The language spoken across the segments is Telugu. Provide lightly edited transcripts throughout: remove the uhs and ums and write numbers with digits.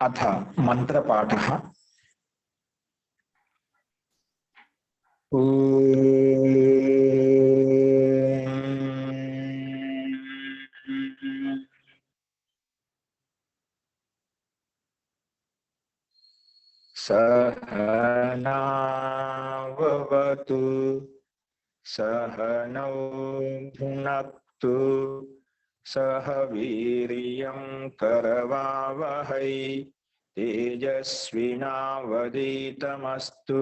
अथ मंत्रपाठः। सहनावतु सहनौ भुनक्तु सह वीर्यं करवावहै तेजस्विनावधीतमस्तु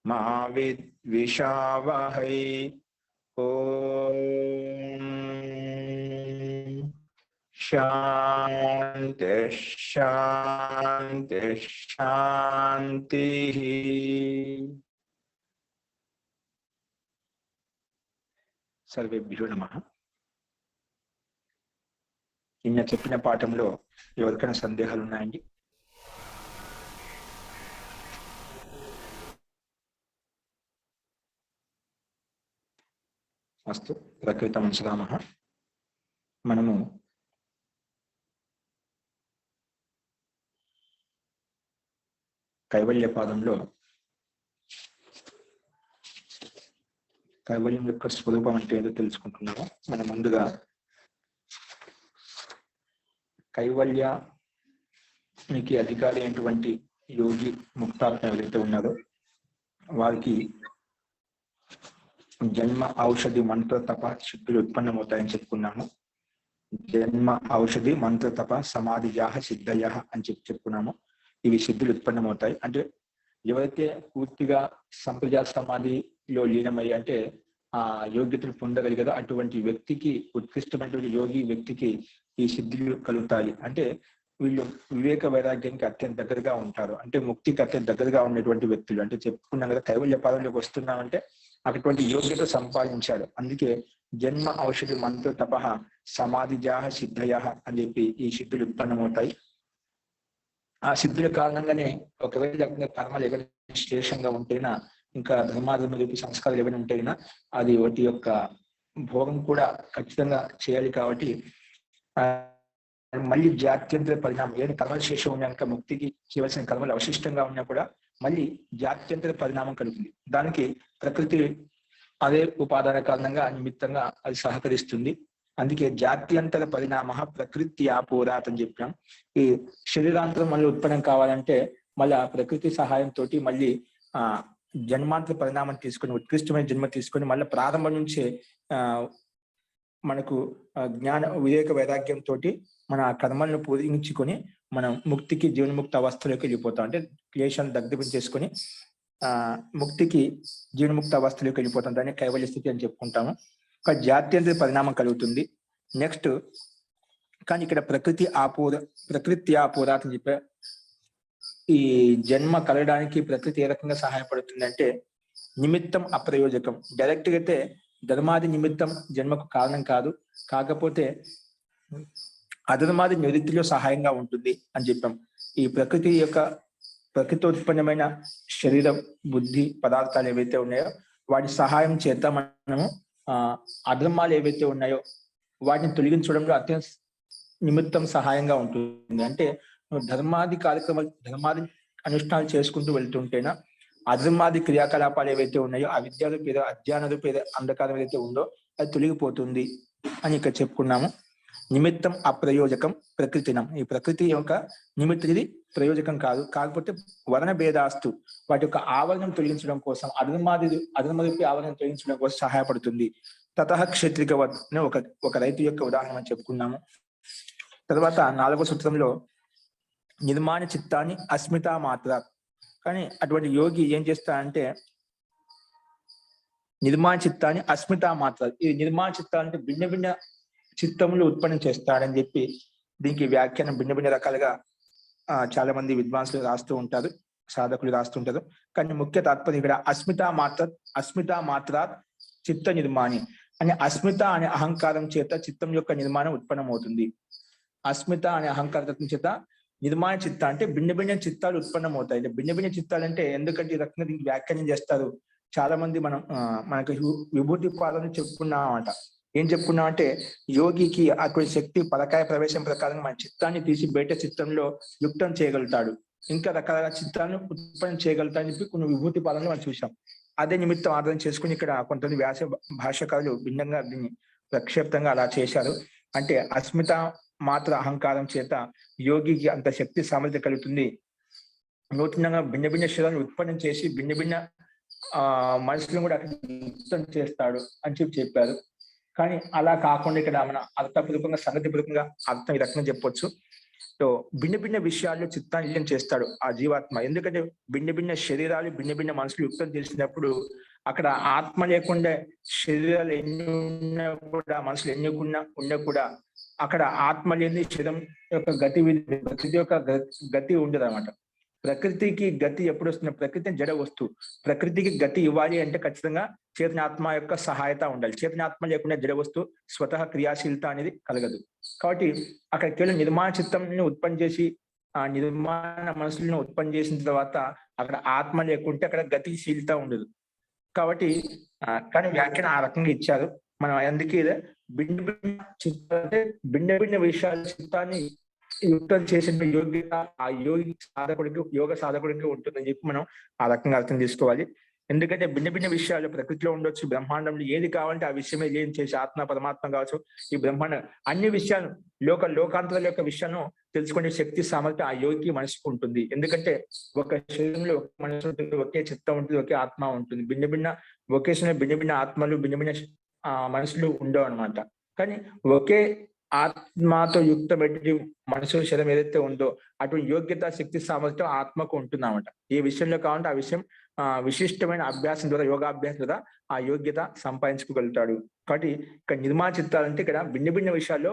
मा विद्विषावहै। ओम शांति शांति शांति। सर्वेभ्यो नमः। నిన్న చెప్పిన పాఠంలో ఎవరికైనా సందేహాలు ఉన్నాయండి? అస్తు ప్రకృతం శ్రామః. మనము కైవల్య పాదంలో కైవల్యం యొక్క స్వరూపం అంటే ఏదో తెలుసుకుంటున్నాము. మనం ముందుగా కైవల్యానికి అధికారి అయినటువంటి యోగి ముక్తాత్మ ఎవరైతే ఉన్నారో వారికి జన్మ ఔషధి మంత్ర తప సిద్ధులు ఉత్పన్నమవుతాయని చెప్పుకున్నాము. జన్మ ఔషధి మంత్ర తప సమాధిజాహ సిద్ధయ అని చెప్పుకున్నాము. ఇవి సిద్ధులు ఉత్పన్నమవుతాయి. అంటే ఎవరైతే పూర్తిగా సంప్రజా సమాధిలో లీనమయ్యి అంటే ఆ యోగ్యతను పొందగలిగదో అటువంటి వ్యక్తికి, ఉత్కృష్టమైనటువంటి యోగి వ్యక్తికి ఈ సిద్ధులు కలుగుతాయి. అంటే వీళ్ళు వివేక వైరాగ్యానికి అత్యంత దగ్గరగా ఉంటారు. అంటే ముక్తికి అత్యంత దగ్గరగా ఉన్నటువంటి వ్యక్తులు. అంటే చెప్పుకున్నాం కదా, కైవల్య పాదంలోకి వస్తున్నామంటే అటువంటి యోగ్యత సంపాదించాడు. అందుకే జన్మ ఔషధి మంత్ర తప సమాధిజాహ సిద్ధయ అని చెప్పి ఈ సిద్ధులు ఉత్పన్నమవుతాయి. ఆ సిద్ధుల కారణంగానే ఒకవేళ కర్మలు ఏమైనా శ్రేషంగా ఉంటేనా, ఇంకా ధర్మాధర్మ రూపి సంస్కారాలు ఏమైనా ఉంటేనా అది వాటి యొక్క భోగం కూడా ఖచ్చితంగా చేయాలి. కాబట్టి మళ్ళీ జాత్యంతర పరిణామం, ఏదైనా కర్మల శేషం ఉన్నాక ముక్తికి చేయవలసిన కర్మలు అవశిష్టంగా ఉన్నా కూడా మళ్ళీ జాత్యంతర పరిణామం కలుగుతుంది. దానికి ప్రకృతి అదే ఉపాదాన కారణంగా నిమిత్తంగా అది సహకరిస్తుంది. అందుకే జాత్యంతర పరిణామ ప్రకృతి ఆపోరాత్ అని చెప్పినాం. ఈ శరీరాంతరం మళ్ళీ ఉత్పన్నం కావాలంటే మళ్ళీ ప్రకృతి సహాయంతో మళ్ళీ జన్మాంతర పరిణామం తీసుకొని, ఉత్కృష్టమైన జన్మ తీసుకొని మళ్ళీ ప్రారంభం నుంచే మనకు జ్ఞాన వివేక వైరాగ్యంతో మన కర్మలను పూరించుకొని మనం ముక్తికి, జీవన్ముక్త అవస్థలోకి వెళ్ళిపోతాం. అంటే క్లేశాన్ని దగ్ధపించేసుకొని ముక్తికి, జీవన్ముక్త అవస్థలోకి వెళ్ళిపోతాం. దాన్ని కైవల్య స్థితి అని చెప్పుకుంటాము. ఒక జాత్యంతర పరిణామం కలుగుతుంది. నెక్స్ట్ కానీ ఇక్కడ ప్రకృతి ఆపోరాత్ అని చెప్పే ఈ జన్మ కలగడానికి ప్రకృతి ఏ రకంగా సహాయపడుతుంది అంటే నిమిత్తం అప్రయోజకం. డైరెక్ట్ గా అయితే ధర్మాది నిమిత్తం జన్మకు కారణం కాదు, కాకపోతే అధర్మాది నివృత్తిలో సహాయంగా ఉంటుంది అని చెప్పాం. ఈ ప్రకృతి యొక్క ప్రకృతోత్పన్నమైన శరీరం, బుద్ధి, పదార్థాలు ఏవైతే ఉన్నాయో వాటి సహాయం చేత మనము అధర్మాలు ఏవైతే ఉన్నాయో వాటిని తొలగించడంలో అత్యంత నిమిత్తం సహాయంగా ఉంటుంది. అంటే ధర్మాది కార్యక్రమాలు, ధర్మాది అనుష్ఠానాలు చేసుకుంటూ వెళ్తుంటేనా అధర్మాది క్రియాకలాపాలు ఏవైతే ఉన్నాయో అవిద్యారూపేద, అజ్ఞానరూపేద అంధకారం ఏదైతే ఉందో అది తొలగిపోతుంది అని ఇక్కడ చెప్పుకున్నాము. నిమిత్తం అప్రయోజకం ప్రకృతినం. ఈ ప్రకృతి యొక్క నిమిత్తం ఇది ప్రయోజకం కాదు, కాకపోతే వర్ణ భేదాస్తు వాటి యొక్క ఆవరణం తొలగించడం కోసం, అధర్మరూపి ఆవరణం తొలగించడం కోసం సహాయపడుతుంది. తతః క్షత్రికవత్ ఒక రైతు యొక్క ఉదాహరణ చెప్పుకున్నాము. తర్వాత 4వ సూత్రంలో నిర్మాణ చిత్తాన్ని అస్మితా మాత్ర. కానీ అటువంటి యోగి ఏం చేస్తాడంటే నిర్మాణ చిత్తాన్ని అస్మితా మాత్ర. ఈ నిర్మాణ చిత్తాలంటే భిన్న భిన్న చిత్తములు ఉత్పన్నం చేస్తాడని చెప్పి దీనికి వ్యాఖ్యానం భిన్న భిన్న రకాలుగా చాలా మంది విద్వాంసులు రాస్తూ ఉంటారు, సాధకులు రాస్తుంటారు. కానీ ముఖ్య తాత్పర్యం ఇక్కడ అస్మితా మాత్రాత్ చిత్త నిర్మాణి అని, అస్మిత అనే అహంకారం చేత చిత్తం యొక్క నిర్మాణం ఉత్పన్నమవుతుంది. అస్మిత అనే అహంకారం చేత నిర్మాణ చిత్త అంటే భిన్న భిన్న చిత్తాలు ఉత్పన్నమవుతాయి. భిన్న భిన్న చిత్తాలు అంటే ఎందుకంటే ఈ రకంగా దీనికి వ్యాఖ్యానం చేస్తారు చాలా మంది. మనకు విభూతి పాదం చెప్పుకున్నామట. ఏం చెప్పుకున్నాం అంటే యోగికి అటువంటి శక్తి పరకాయ ప్రవేశం ప్రకారం మన చిత్తాన్ని తీసి బయట చిత్తంలో యుక్తం చేయగలుగుతాడు. ఇంకా రకరకాల చిత్తాన్ని ఉత్పన్నం చేయగలుగుతాడని చెప్పి కొన్ని విభూతి పాలనలు మనం చూసాం. అదే నిమిత్తం ఆధారం చేసుకుని ఇక్కడ కొంతమంది వ్యాస భాషకారులు భిన్నంగా దీన్ని ప్రక్షేప్తంగా అలా చేశారు. అంటే అస్మిత మాత్ర అహంకారం చేత యోగికి అంత శక్తి సామర్థ్యం కలుగుతుంది. నూతనంగా భిన్న భిన్న శరీరాన్ని ఉత్పన్నం చేసి భిన్న భిన్న మనుషులను కూడా యుక్తం చేస్తాడు అని చెప్పారు. కానీ అలా కాకుండా ఇక్కడ మన అర్థపూర్వకంగా సంగతిపూర్వకంగా అర్థం ఈ రకంగా చెప్పొచ్చు. సో భిన్న భిన్న విషయాల్లో చిత్తాన్ని చేస్తాడు ఆ జీవాత్మ. ఎందుకంటే భిన్న భిన్న శరీరాలు భిన్న భిన్న మనసులు యుక్తం చేసినప్పుడు అక్కడ ఆత్మ లేకుండా శరీరాలు ఎన్ని ఉన్నా కూడా మనసులు ఎన్ని ఉన్నా కూడా అక్కడ ఆత్మ లేని శరీరం యొక్క ప్రకృతి యొక్క గతి ఉండదు అనమాట. ప్రకృతికి గతి ఎప్పుడు వస్తుంది? ప్రకృతి జడ వస్తువు. ప్రకృతికి గతి ఇవ్వాలి అంటే ఖచ్చితంగా చేతనాత్మ యొక్క సహాయత ఉండాలి. చేతనాత్మ లేకుండా జడ వస్తువు స్వతహ క్రియాశీలత అనేది కలగదు. కాబట్టి అక్కడ కేవలం నిర్మాణ చిత్తాన్ని ఉత్పత్తి చేసి ఆ నిర్మాణ మనసులను ఉత్పత్తి చేసిన తర్వాత అక్కడ ఆత్మ లేకుంటే అక్కడ గతిశీలత ఉండదు. కాబట్టి కానీ వ్యాఖ్యానం ఆ రకంగా ఇచ్చారు. మనం అందుకే భిన్న భిన్న చిత్తం అంటే భిన్న భిన్న విషయాల చిత్తాన్ని యుక్తం చేసిన యోగ్యత ఆ యోగ సాధకుడికి ఉంటుందని చెప్పి మనం ఆ రకంగా అర్థం చేసుకోవాలి. ఎందుకంటే భిన్న భిన్న విషయాలు ప్రకృతిలో ఉండొచ్చు, బ్రహ్మాండంలో ఏది కావాలంటే ఆ విషయమే ఏం చేసి ఆత్మ పరమాత్మ కావచ్చు, ఈ బ్రహ్మాండం అన్ని విషయాలు లోకాంతరాల యొక్క విషయాలను తెలుసుకునే శక్తి సామర్థ్యం ఆ యోగికి మనసుకు ఉంటుంది. ఎందుకంటే ఒక శరీరంలో ఒక మనసు ఉంటుంది, ఒకే చిత్తం ఉంటుంది, ఒకే ఆత్మ ఉంటుంది. భిన్న భిన్న ఆత్మలు భిన్న భిన్న మనసులు ఉండవు అనమాట. కానీ ఒకే ఆత్మతో యుక్తమైన మనసు శరీరం ఏదైతే ఉందో అటువంటి యోగ్యత శక్తి సామర్థ్యం ఆత్మకు ఉంటుంది అనమాట. ఏ విషయంలో కావాలంటే ఆ విషయం విశిష్టమైన అభ్యాసం ద్వారా యోగాభ్యాసం ద్వారా ఆ యోగ్యత సంపాదించుకోగలుగుతాడు. కాబట్టి ఇక్కడ నిర్మాణ చిత్తాలంటే ఇక్కడ భిన్న భిన్న విషయాల్లో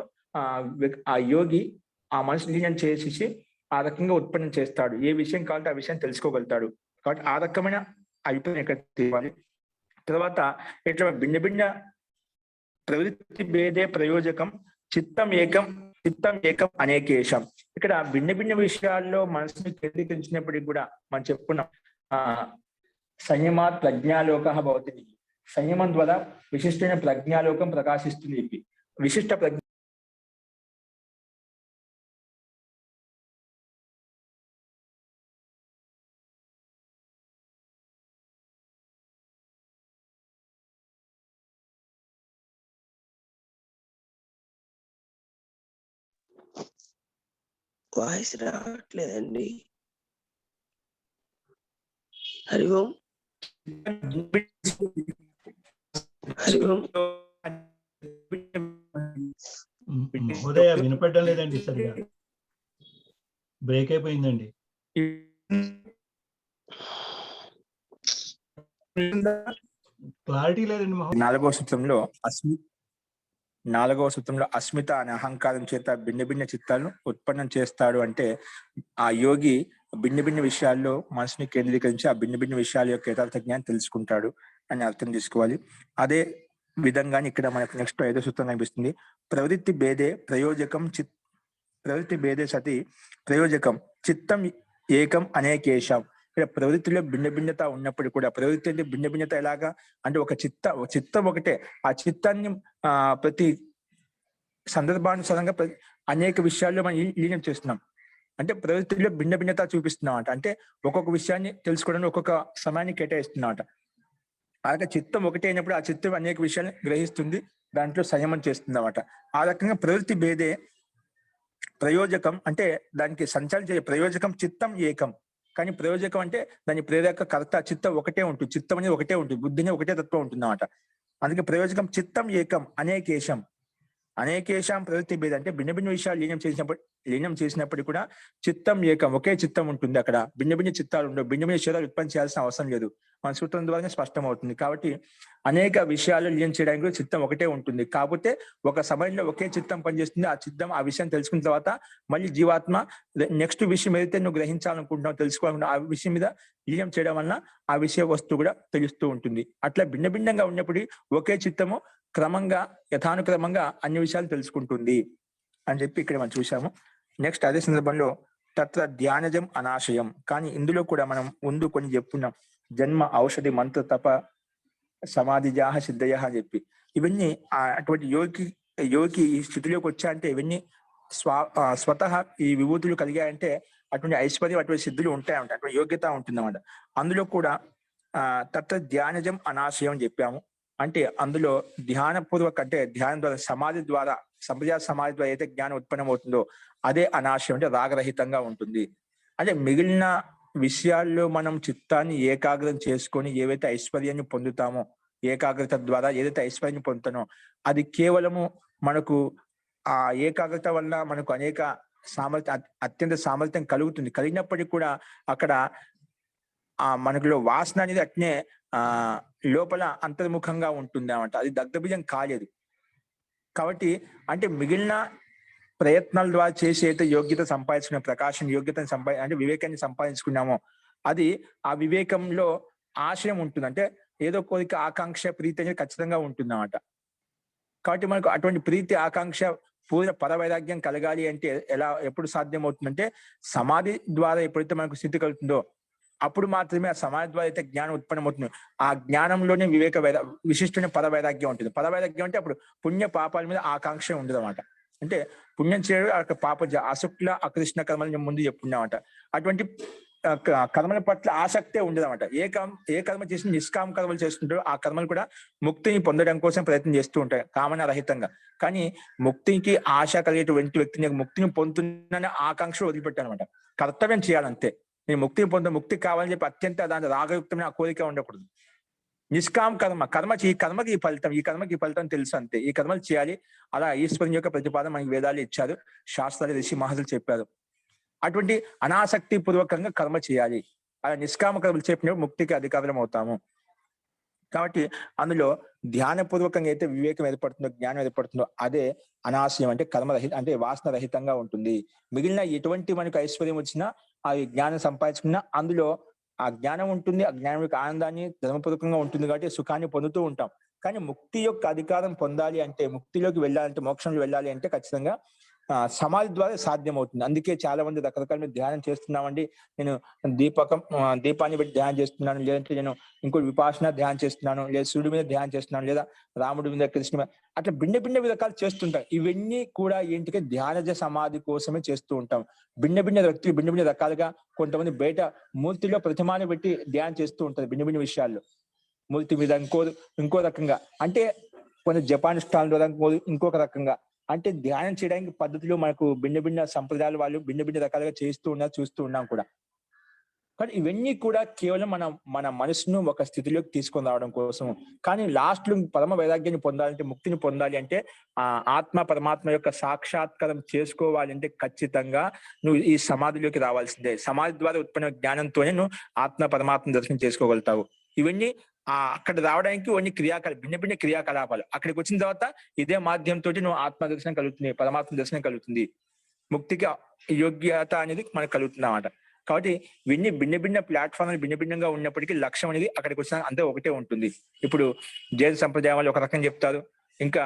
ఆ యోగి ఆ మనసు లీనం చేసేసి ఆ రకంగా ఉత్పన్నం చేస్తాడు. ఏ విషయం కావాలంటే ఆ విషయం తెలుసుకోగలుగుతాడు. కాబట్టి ఆ రకమైన అభిప్రాయం ఇక్కడ తీయాలి. తర్వాత ఇట్లా భిన్న భిన్న ప్రవృత్తి భేదే ప్రయోజకం చిత్తం ఏకం అనేకేశం. ఇక్కడ భిన్న భిన్న విషయాల్లో మనసుని కేంద్రీకరించినప్పటికీ కూడా మనం చెప్పుకున్నాం సంయమాత్ ప్రజ్ఞాలోక భవతి. సంయమం ద్వారా విశిష్టమైన ప్రజ్ఞాలోకం ప్రకాశిస్తుంది. విశిష్ట ప్రజ్ఞ వాయిస్ రావట్లేదండి. హరి ఓం మహోదయ వినపడడం లేదండి, సరిగా బ్రేక్ అయిపోయిందండి. క్లారిటీ లేదండి. నాలుగవ సూత్రంలో అస్మిత అనే అహంకారం చేత భిన్న భిన్న చిత్తాలను ఉత్పన్నం చేస్తాడు. అంటే ఆ యోగి భిన్న భిన్న విషయాల్లో మనసుని కేంద్రీకరించి ఆ భిన్న భిన్న విషయాల యొక్క యథార్థ జ్ఞానం తెలుసుకుంటాడు అని అర్థం తీసుకోవాలి. అదే విధంగా ఇక్కడ మనకు నెక్స్ట్ 5వ సూత్రం కనిపిస్తుంది. ప్రవృత్తి భేదే సతి ప్రయోజకం చిత్తం ఏకం అనేకేశం. ఇక్కడ ప్రవృత్తిలో భిన్న భిన్నత ఉన్నప్పుడు కూడా ప్రవృత్తి అంటే భిన్న భిన్నత ఎలాగా అంటే ఒక చిత్తం ఒకటే. ఆ చిత్తాన్ని ప్రతి సందర్భానుసారంగా అనేక విషయాల్లో మనం లీనం చేస్తున్నాం. అంటే ప్రవృత్తిలో భిన్న భిన్నత చూపిస్తున్నాం అంటే ఒక్కొక్క విషయాన్ని తెలుసుకోవడానికి ఒక్కొక్క సమయాన్ని కేటాయిస్తున్నాం. అలాగే చిత్తం ఒకటే అయినప్పుడు ఆ చిత్తం అనేక విషయాన్ని గ్రహిస్తుంది, దాంట్లో సంయమం చేస్తుంది అన్నమాట. ఆ రకంగా ప్రవృత్తి భేదే ప్రయోజకం అంటే దానికి సంచాలన చేసే ప్రయోజకం చిత్తం ఏకం. కానీ ప్రయోజకం అంటే దాని ప్రేరక కర్త చిత్తం ఒకటే ఉంటుంది. చిత్తం అనేది ఒకటే ఉంటుంది, బుద్ధిని ఒకటే తత్వం ఉంటుంది అన్నమాట. అందుకే ప్రయోజకం చిత్తం ఏకం అనేకేశం ప్రవృత్తి భేద అంటే భిన్న భిన్న విషయాలు లీనం చేసినప్పుడు కూడా చిత్తం ఏకం ఒకే చిత్తం ఉంటుంది. అక్కడ భిన్న భిన్న చిత్తాలు ఉండవు, భిన్న భిన్న విషయాలు ఉత్పత్తి చేయాల్సిన అవసరం లేదు. మన సూత్రం ద్వారా స్పష్టం అవుతుంది. కాబట్టి అనేక విషయాలు లీనం చేయడానికి కూడా చిత్తం ఒకటే ఉంటుంది. కాకపోతే ఒక సమయంలో ఒకే చిత్తం పనిచేస్తుంది. ఆ చిత్తం ఆ విషయం తెలుసుకున్న తర్వాత మళ్ళీ జీవాత్మ నెక్స్ట్ విషయం ఏదైతే నువ్వు గ్రహించాలనుకుంటున్నావు తెలుసుకోవాలనుకుంటున్నావు ఆ విషయం మీద లీనం చేయడం వలన ఆ విషయ వస్తువు కూడా తెలుస్తూ ఉంటుంది. అట్లా భిన్న భిన్నంగా ఉన్నప్పుడు ఒకే చిత్తము క్రమంగా యథానుక్రమంగా అన్ని విషయాలు తెలుసుకుంటుంది అని చెప్పి ఇక్కడ మనం చూసాము. నెక్స్ట్ అదే సందర్భంలో తత్ర ధ్యానజం అనాశయం. కానీ ఇందులో కూడా మనం ముందు కొన్ని చెప్పుకున్నాం. జన్మ ఔషధి మంత్ర తప సమాధిజాహ సిద్ధయ అని చెప్పి ఇవన్నీ అటువంటి యోగి ఈ స్థితిలోకి వచ్చాయంటే ఇవన్నీ స్వతహా ఈ విభూతులు కలిగాయంటే అటువంటి ఐశ్వర్యం అటువంటి సిద్ధులు ఉంటాయంట, అటువంటి యోగ్యత ఉంటుందన్నమాట. అందులో కూడా తత్ర ధ్యానజం అనాశయం అని చెప్పాము. అంటే అందులో ధ్యానపూర్వక అంటే ధ్యానం ద్వారా సమాధి ద్వారా సంప్రదాయ సమాధి ద్వారా అయితే జ్ఞానం ఉత్పన్నమవుతుందో అదే అనాశయం, అంటే రాగరహితంగా ఉంటుంది. అంటే మిగిలిన విషయాల్లో మనం చిత్తాన్ని ఏకాగ్రం చేసుకొని ఏవైతే ఐశ్వర్యాన్ని పొందుతామో, ఏకాగ్రత ద్వారా ఏదైతే ఐశ్వర్యాన్ని పొందుతానో అది కేవలము మనకు ఆ ఏకాగ్రత వల్ల మనకు అనేక అత్యంత సామర్థ్యం కలుగుతుంది. కలిగినప్పటికీ కూడా అక్కడ మనకులో వాసన అనేది అట్నే లోపల అంతర్ముఖంగా ఉంటుంది అన్నమాట. అది దగ్ధబీజం కాలేదు. కాబట్టి అంటే మిగిలిన ప్రయత్నాల ద్వారా చేసి అయితే యోగ్యత సంపాదించుకున్న ప్రకాశం యోగ్యతను అంటే వివేకాన్ని సంపాదించుకున్నామో అది ఆ వివేకంలో ఆశయం ఉంటుంది. అంటే ఏదో కోరిక ఆకాంక్ష ప్రీతి అనేది ఖచ్చితంగా ఉంటుంది అన్నమాట. కాబట్టి మనకు అటువంటి ప్రీతి ఆకాంక్ష పూర్ణ పరవైరాగ్యం కలగాలి అంటే ఎప్పుడు సాధ్యం అవుతుందంటే సమాధి ద్వారా ఎప్పుడైతే మనకు స్థితి కలుగుతుందో అప్పుడు మాత్రమే ఆ సమాధి ద్వారా అయితే జ్ఞానం ఉత్పన్నమవుతుంది. ఆ జ్ఞానంలోనే విశిష్టమైన పరవైరాగ్యం ఉంటుంది. పరవైరాగ్యం అంటే అప్పుడు పుణ్య పాపాల మీద ఆకాంక్ష ఉండదు అన్నమాట. అంటే పుణ్యం చేయడం అక్కడ పాప అశుక్ల అకృష్ణ కర్మలు ముందు చెప్పుకున్నామట. అటువంటి కర్మల పట్ల ఆసక్తే ఉండదు అనమాట. ఏ కర్మ చేసి నిష్కామ కర్మలు చేస్తుంటారో ఆ కర్మలు కూడా ముక్తిని పొందడం కోసం ప్రయత్నం చేస్తూ ఉంటాయి కామన రహితంగా. కానీ ముక్తికి ఆశ కలిగేటువంటి వ్యక్తిని ముక్తిని పొందుతున్న ఆకాంక్ష వదిలిపెట్టాను అనమాట. కర్తవ్యం చేయాలంతే. నేను ముక్తిని ముక్తి కావాలని చెప్పి అత్యంత దాని రాగయుక్తమైన ఆ కోరిక ఉండకూడదు. నిష్కామ ఈ కర్మకి ఈ ఫలితం తెలుసు అంతే. ఈ కర్మలు చేయాలి. అలా ఈశ్వరుని యొక్క ప్రతిపాదన మనకి వేదాలు ఇచ్చారు, శాస్త్రాలు ఋషి మహర్షులు చెప్పారు. అటువంటి అనాసక్తి పూర్వకంగా కర్మ చేయాలి. అలా నిష్కామ కర్మలు చెప్పినప్పుడు ముక్తికి అధికారం అవుతాము. కాబట్టి అందులో ధ్యానపూర్వకంగా అయితే వివేకం ఏర్పడుతుందో జ్ఞానం ఏర్పడుతుందో అదే అనాశయం, అంటే కర్మరహిత అంటే వాసన రహితంగా ఉంటుంది. మిగిలిన ఎటువంటి మనకు ఐశ్వర్యం వచ్చినా ఆ జ్ఞానం సంపాదించుకున్నా అందులో ఆ జ్ఞానం ఉంటుంది. ఆ జ్ఞానం యొక్క ఆనందాన్ని ధర్మపూర్వకంగా ఉంటుంది కాబట్టి సుఖాన్ని పొందుతూ ఉంటాం. కానీ ముక్తి యొక్క అధికారం పొందాలి అంటే, ముక్తిలోకి వెళ్ళాలంటే, మోక్షంలో వెళ్ళాలి అంటే ఖచ్చితంగా సమాధి ద్వారా సాధ్యం అవుతుంది. అందుకే చాలా మంది రకరకాల ధ్యానం చేస్తున్నామండి. నేను దీపాన్ని పెట్టి ధ్యానం చేస్తున్నాను, లేదంటే నేను ఇంకోటి విపాసన ధ్యానం చేస్తున్నాను, లేదా సూర్యుడి మీద ధ్యానం చేస్తున్నాను, లేదా రాముడి మీద కృష్ణ మీద, అట్లా భిన్న రకాలు చేస్తుంటాం. ఇవన్నీ కూడా ఏంటికి ధ్యానజ సమాధి కోసమే చేస్తూ ఉంటాం. భిన్న వ్యక్తులు భిన్న రకాలుగా కొంతమంది బయట మూర్తిలో ప్రతిమాని పెట్టి ధ్యానం చేస్తూ ఉంటారు. భిన్న విషయాల్లో మూర్తి మీద ఇంకో రకంగా, అంటే కొన్ని జపాన్ స్టాల్ ద్వారా ఇంకొక రకంగా, అంటే ధ్యానం చేయడానికి పద్ధతిలో మనకు భిన్న సంప్రదాయాలు వాళ్ళు భిన్న రకాలుగా చూస్తూ ఉన్నాం కూడా. కానీ ఇవన్నీ కూడా కేవలం మన మనసును ఒక స్థితిలోకి తీసుకొని రావడం కోసం. కానీ లాస్ట్ లో పరమ వైరాగ్యాన్ని పొందాలంటే, ముక్తిని పొందాలి అంటే, ఆ ఆత్మ పరమాత్మ యొక్క సాక్షాత్కారం చేసుకోవాలి అంటే ఖచ్చితంగా నువ్వు ఈ సమాధిలోకి రావాల్సిందే. సమాధి ద్వారా ఉత్పన్న జ్ఞానంతోనే నువ్వు ఆత్మ పరమాత్మ దర్శనం చేసుకోగలుగుతావు. ఇవన్నీ అక్కడ రావడానికి కొన్ని భిన్న క్రియాకలాపాలు. అక్కడికి వచ్చిన తర్వాత ఇదే మాధ్యంతో నువ్వు ఆత్మ దర్శనం కలుగుతుంది, పరమాత్మ దర్శనం కలుగుతుంది, ముక్తికి యోగ్యత అనేది మనకు కలుగుతుంది అన్నమాట. కాబట్టి ఇవన్నీ భిన్న ప్లాట్ఫామ్లు భిన్నంగా ఉన్నప్పటికీ లక్ష్యం అనేది అక్కడికి వచ్చిన అంతే ఒకటే ఉంటుంది. ఇప్పుడు జైన సంప్రదాయం వాళ్ళు ఒక రకంగా చెప్తారు, ఇంకా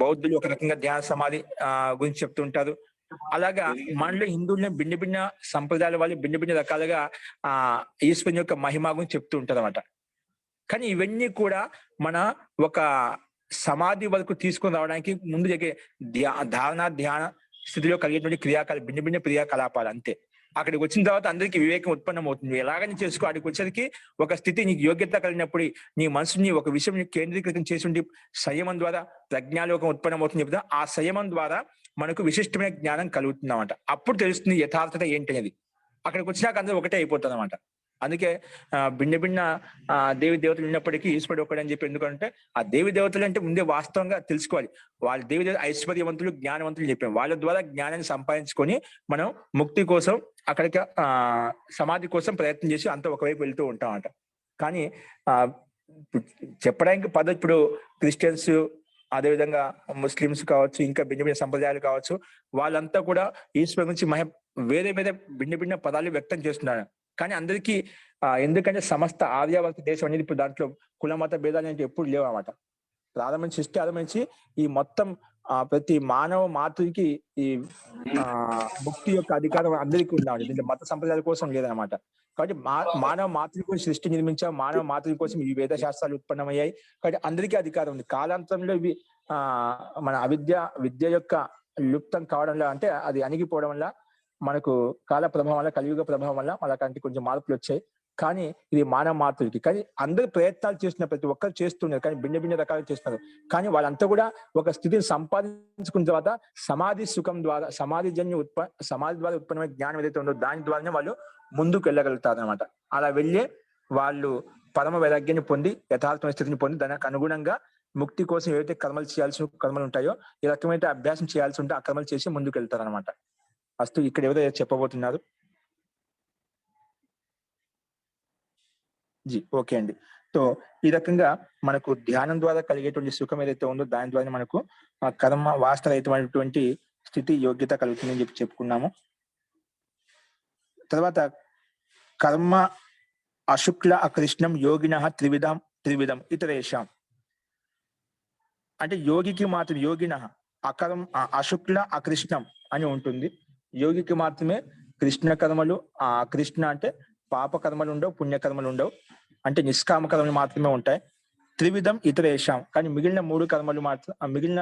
బౌద్ధులు ఒక రకంగా ధ్యాన సమాధి గురించి చెప్తుంటారు. అలాగా మనలో హిందువులని భిన్న సంప్రదాయాల వాళ్ళు భిన్న రకాలుగా ఈశ్వరుని యొక్క మహిమ గురించి చెప్తూ ఉంటారు అన్నమాట. కానీ ఇవన్నీ కూడా మన ఒక సమాధి వరకు తీసుకొని రావడానికి ముందు జరిగే ధ్యాన స్థితిలో కలిగేటువంటి భిన్న క్రియాకలాపాలు అంతే. అక్కడికి వచ్చిన తర్వాత అందరికీ వివేకం ఉత్పన్నం అవుతుంది. ఎలాగని చేసుకో, అక్కడికి వచ్చేసరికి ఒక స్థితి నీకు యోగ్యత కలిగినప్పుడు నీ మనసుని ఒక విషయం కేంద్రీకృతం చేసి సంయమం ద్వారా ప్రజ్ఞాలోకం ఉత్పన్నం అవుతుంది చెప్తా. ఆ సంయమం ద్వారా మనకు విశిష్టమైన జ్ఞానం కలుగుతుంది అన్నమాట. అప్పుడు తెలుస్తుంది యథార్థత ఏంటి అనేది. అక్కడికి వచ్చినాక అందరూ ఒకటే అయిపోతుంది అన్నమాట. అందుకే భిన్న దేవి దేవతలు ఉన్నప్పటికీ ఈశ్వరుడు ఒకడని చెప్పి, ఎందుకంటే ఆ దేవి దేవతలు అంటే ముందే వాస్తవంగా తెలుసుకోవాలి. వాళ్ళ దేవి దేవత ఐశ్వర్యవంతులు జ్ఞానవంతులు చెప్పాం. వాళ్ళ ద్వారా జ్ఞానాన్ని సంపాదించుకొని మనం ముక్తి కోసం అక్కడికి సమాధి కోసం ప్రయత్నం చేసి అంత ఒకవైపు వెళ్తూ ఉంటాం అంట. కానీ చెప్పడానికి పద్ధతి ఇప్పుడు క్రిస్టియన్స్, అదేవిధంగా ముస్లిమ్స్ కావచ్చు, ఇంకా భిన్న సంప్రదాయాలు కావచ్చు, వాళ్ళంతా కూడా ఈశ్వరు నుంచి వేరే భిన్న పదాలు వ్యక్తం చేస్తున్నారు. కానీ అందరికీ ఎందుకంటే సమస్త ఆర్యావర్త దేశం అనేది ఇప్పుడు దాంట్లో కుల మత భేదాలు అంటే ఎప్పుడు లేవు అన్నమాట. ప్రారంభించి ఆరంభించి ఈ మొత్తం ప్రతి మానవ మాతృకి ఈ ముక్తి యొక్క అధికారం అందరికీ ఉండాలి. దీంట్లో మత సంప్రదాయాల కోసం లేదనమాట. కాబట్టి మానవ మాతృ కోసం సృష్టి నిర్మించాం, మానవ మాతృ కోసం ఈ వేద శాస్త్రాలు ఉత్పన్నమయ్యాయి. కాబట్టి అందరికీ అధికారం ఉంది. కాలాంతరంలో ఇవి మన విద్య యొక్క లుప్తం కావడం వల్ల, అంటే అది అణిగిపోవడం వల్ల, మనకు కాల ప్రభావం వల్ల, కలియుగ ప్రభావం వల్ల మనకంటే కొంచెం మార్పులు వచ్చాయి. కానీ ఇది మానవ మాతృకి. కానీ అందరూ ప్రయత్నాలు చేస్తున్నారు, ప్రతి ఒక్కరు చేస్తున్నారు, కానీ భిన్న రకాలు చేస్తున్నారు. కానీ వాళ్ళంతా కూడా ఒక స్థితిని సంపాదించుకున్న తర్వాత సమాధి సుఖం ద్వారా, సమాధి ద్వారా ఉత్పన్నమైన జ్ఞానం ఏదైతే ఉందో దాని ద్వారానే వాళ్ళు ముందుకు వెళ్ళగలుగుతారు అనమాట. అలా వెళ్ళే వాళ్ళు పరమ వైరాగ్యాన్ని పొంది, యథార్థమైన స్థితిని పొంది, దానికి అనుగుణంగా ముక్తి కోసం ఏవైతే కర్మలు చేయాల్సిన కర్మలు ఉంటాయో, ఈ రకమైన అభ్యాసం చేయాల్సి ఉంటే ఆ కర్మలు చేసి ముందుకు వెళ్తారు అనమాట. అస్తు ఇక్కడ ఎవరో చెప్పబోతున్నారు. జీ ఓకే అండి. సో ఈ రకంగా మనకు ధ్యానం ద్వారా కలిగేటువంటి సుఖం ఏదైతే ఉందో దాని ద్వారా మనకు కర్మ వాస్తవమైనటువంటి స్థితి, యోగ్యత కలుగుతుందని చెప్పుకున్నాము. తర్వాత కర్మ అశుక్ల అకృష్ణం యోగిన త్రివిధం ఇతరేషాం. అంటే యోగికి మాత్రం యోగిన అశుక్ల అకృష్ణం అని ఉంటుంది. యోగికి మాత్రమే కృష్ణ కర్మలు, కృష్ణ అంటే పాప కర్మలు ఉండవు, పుణ్యకర్మలు ఉండవు, అంటే నిష్కామ కర్మలు మాత్రమే ఉంటాయి. త్రివిధం ఇతరేషాం, కానీ మిగిలిన 3 కర్మలు మాత్రం, మిగిలిన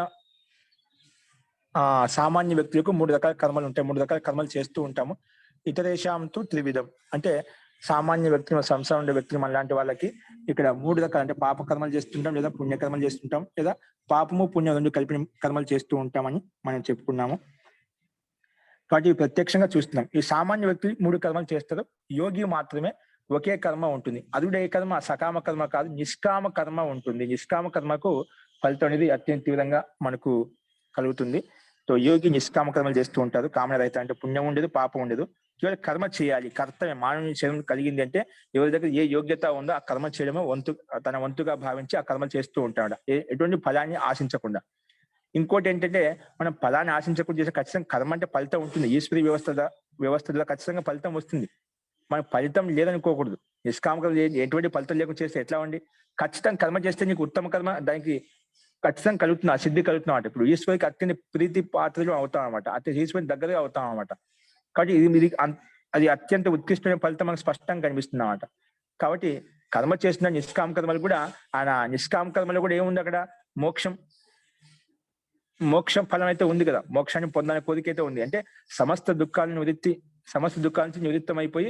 సామాన్య వ్యక్తులకు 3 రకాల కర్మలు ఉంటాయి. 3 రకాల కర్మలు చేస్తూ ఉంటాము. ఇతరేషాంతో త్రివిధం అంటే సామాన్య వ్యక్తులు, సంసారం ఉండే వ్యక్తులు మనలాంటి వాళ్ళకి ఇక్కడ 3 రకాలు, అంటే పాప కర్మలు చేస్తుంటాం, లేదా పుణ్యకర్మలు చేస్తుంటాం, లేదా పాపము పుణ్యం 2 కలిపిన కర్మలు చేస్తూ ఉంటామని మనం చెప్పుకున్నాము. కాబట్టి ప్రత్యక్షంగా చూస్తున్నాం. ఈ సామాన్య వ్యక్తులు 3 కర్మలు చేస్తారు. యోగి మాత్రమే ఒకే కర్మ ఉంటుంది. అదుడే కర్మ సకామ కర్మ కాదు, నిష్కామ కర్మ ఉంటుంది. నిష్కామ కర్మకు ఫలితం అనేది అత్యంత తీవ్రంగా మనకు కలుగుతుంది. సో యోగి నిష్కామ కర్మలు చేస్తూ ఉంటారు. కామన రహిత, అంటే పుణ్యం ఉండదు, పాపం ఉండదు, కేవలం కర్మ చేయాలి. కర్తవ్యం మానవుని శరీరం కలిగింది అంటే ఎవరి దగ్గర ఏ యోగ్యత ఉందో ఆ కర్మ చేయడమే తన వంతుగా భావించి ఆ కర్మలు చేస్తూ ఉంటాడు, ఎటువంటి ఫలాన్ని ఆశించకుండా. ఇంకోటి ఏంటంటే, మనం ఫలాన్ని ఆశించకుండా చేసే ఖచ్చితంగా కర్మ అంటే ఫలితం ఉంటుంది. ఈశ్వరీ వ్యవస్థలో ఖచ్చితంగా ఫలితం వస్తుంది. మనకు ఫలితం లేదనుకోకూడదు. నిష్కామ కర్మ ఎటువంటి ఫలితం లేకుండా చేస్తే ఎట్లా ఉండి, ఖచ్చితంగా కర్మ చేస్తే నీకు ఉత్తమ కర్మ దానికి ఖచ్చితంగా కలుగుతుంది, ఆ సిద్ధి కలుగుతుంది అన్నమాట. ఇప్పుడు ఈశ్వరికి అత్యంత ప్రీతి పాత్రలు అవుతాం అనమాట, ఈశ్వరికి దగ్గరగా అవుతాం అనమాట. కాబట్టి ఇది అది అత్యంత ఉత్కృష్టమైన ఫలితం మనకు స్పష్టంగా కనిపిస్తుంది అన్నమాట. కాబట్టి కర్మ చేసిన నిష్కామ కర్మలు కూడా, నిష్కామ కర్మలు కూడా ఏముంది అక్కడ, మోక్షం ఫలం అయితే ఉంది కదా, మోక్షాన్ని పొందాలని కోరిక అయితే ఉంది. అంటే సమస్త దుఃఖాల నుంచి నివృత్తం అయిపోయి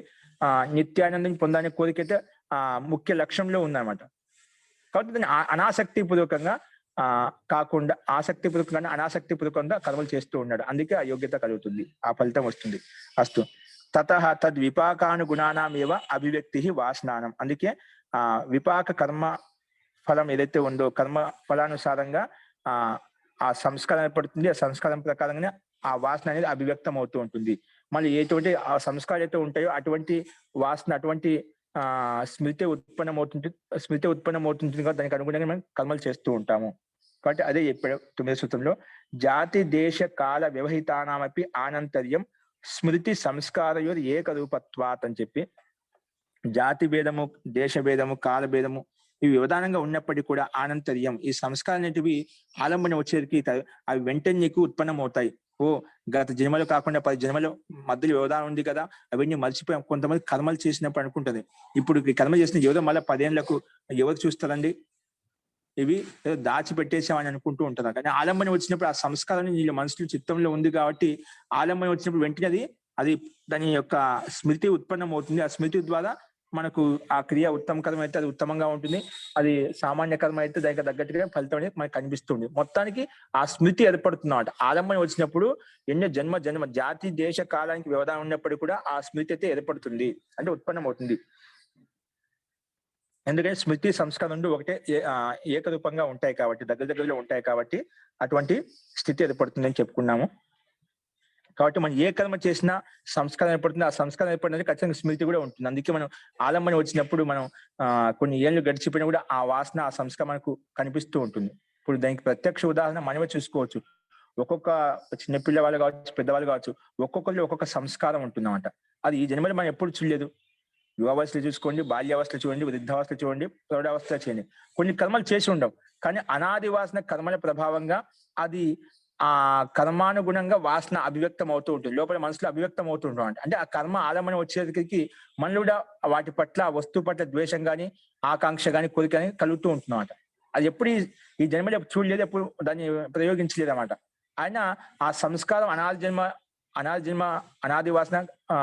నిత్యానందం పొందాలని కోరిక అయితే ముఖ్య లక్ష్యంలో ఉందన్నమాట. కాబట్టి దాన్ని అనాసక్తిపూర్వకంగా కాకుండా ఆసక్తిపూర్వకంగా అనాసక్తిపూర్వకంగా కర్మలు చేస్తూ ఉన్నాడు. అందుకే ఆ యోగ్యత కలుగుతుంది, ఆ ఫలితం వస్తుంది. అస్తు తతః తద్విపాకానుగుణానామేవ అభివ్యక్తి వాసనానం. అందుకే విపాక కర్మ ఫలం ఏదైతే ఉందో, కర్మ ఫలానుసారంగా ఆ సంస్కారం ఏర్పడుతుంది. ఆ సంస్కారం ప్రకారంగానే ఆ వాసన అనేది అభివ్యక్తం అవుతూ ఉంటుంది. మళ్ళీ ఎటువంటి ఆ సంస్కారాలు అయితే ఉంటాయో అటువంటి వాసన, అటువంటి స్మృతి ఉత్పన్నమవుతుంది కదా, దానికి అనుగుణంగా మనం కర్మలు చేస్తూ ఉంటాము. కాబట్టి అదే చెప్పాడు 9వ సూత్రంలో, జాతి దేశ కాల వ్యవహితానామపి ఆనంతర్యం స్మృతి సంస్కారయోర్ ఏకరూపత్వాత్ అని చెప్పి, జాతి భేదము, దేశ భేదము, కాల భేదము ఇవి వ్యవధానంగా ఉన్నప్పటికీ కూడా ఆనంతర్యం, ఈ సంస్కారం అనేటివి ఆలంబన వచ్చేసరికి అవి వెంటనే నీకు ఉత్పన్నం అవుతాయి. గత జన్మలో కాకుండా 10 జన్మలో మధ్యలో వ్యవధానం ఉంది కదా, అవన్నీ మర్చిపోయాం. కొంతమంది కర్మలు చేసినప్పుడు అనుకుంటది, ఇప్పుడు ఈ కర్మ చేసిన ఎవరో మళ్ళీ 10 ఏళ్లకు ఎవరు చూస్తారండి, ఇవి ఏదో దాచిపెట్టేసామని అనుకుంటూ ఉంటారు. కానీ ఆలంబన వచ్చినప్పుడు ఆ సంస్కారం వీళ్ళ మనసులో చిత్తంలో ఉంది కాబట్టి ఆలంబన వచ్చినప్పుడు వెంటనే అది దాని యొక్క స్మృతి ఉత్పన్నం అవుతుంది. ఆ స్మృతి ద్వారా మనకు ఆ క్రియ ఉత్తమ కర్మ అయితే అది ఉత్తమంగా ఉంటుంది, అది సామాన్య కర్మ అయితే దానికి తగ్గట్టుగా ఫలితం అనేది మనకు కనిపిస్తుంది. మొత్తానికి ఆ స్మృతి ఏర్పడుతుంది అన్నమాట. ఆలంబన వచ్చినప్పుడు ఎన్నో జన్మ జాతి దేశ కాలానికి వ్యవధానం ఉన్నప్పుడు కూడా ఆ స్మృతి అయితే ఏర్పడుతుంది, అంటే ఉత్పన్నం అవుతుంది. ఎందుకంటే స్మృతి సంస్కారం ఒకటే ఏకరూపంగా ఉంటాయి కాబట్టి, దగ్గరలో ఉంటాయి కాబట్టి అటువంటి స్థితి ఏర్పడుతుందని చెప్పుకున్నాము. కాబట్టి మనం ఏ కర్మ చేసినా సంస్కారం ఏర్పడుతుంది, ఆ సంస్కారం ఏర్పడినది ఖచ్చితంగా స్మృతి కూడా ఉంటుంది. అందుకే మనం ఆలంబన వచ్చినప్పుడు మనం కొన్ని ఏళ్ళు గడిచిపోయినా కూడా ఆ వాసన, ఆ సంస్కారం మనకు కనిపిస్తూ ఉంటుంది. ఇప్పుడు దానికి ప్రత్యక్ష ఉదాహరణ మనమే చూసుకోవచ్చు. ఒక్కొక్క చిన్న పిల్లవాళ్ళు కావచ్చు, పెద్దవాళ్ళు కావచ్చు, ఒక్కొక్కరిలో ఒక్కొక్క సంస్కారం ఉంటుందన్నమాట. అది ఈ జన్మలో మనం ఎప్పుడు చూడలేదు. యువావస్థలు చూసుకోండి, బాల్యావస్థలు చూడండి, వృద్ధావస్థలు చూడండి, ప్రౌఢావస్థలు చేయండి, కొన్ని కర్మలు చేసి ఉండవు. కానీ అనాది వాసన కర్మల ప్రభావంగా అది ఆ కర్మానుగుణంగా వాసన అభివ్యక్తం అవుతూ ఉంటుంది, లోపల మనసులో అభివ్యక్తం అవుతూ ఉంటాం. అంటే ఆ కర్మ ఆలంబన వచ్చేసరికి మనలో కూడా వాటి పట్ల, వస్తువు పట్ల ద్వేషం కానీ, ఆకాంక్ష కానీ, కోరిక కానీ కలుగుతూ ఉంటున్నమాట. అది ఎప్పుడు ఈ జన్మలో చూడలేదు, ఎప్పుడు దాన్ని ప్రయోగించలేదు అన్నమాట. ఆయన ఆ సంస్కారం అనాది జన్మ అనాది వాసన ఆ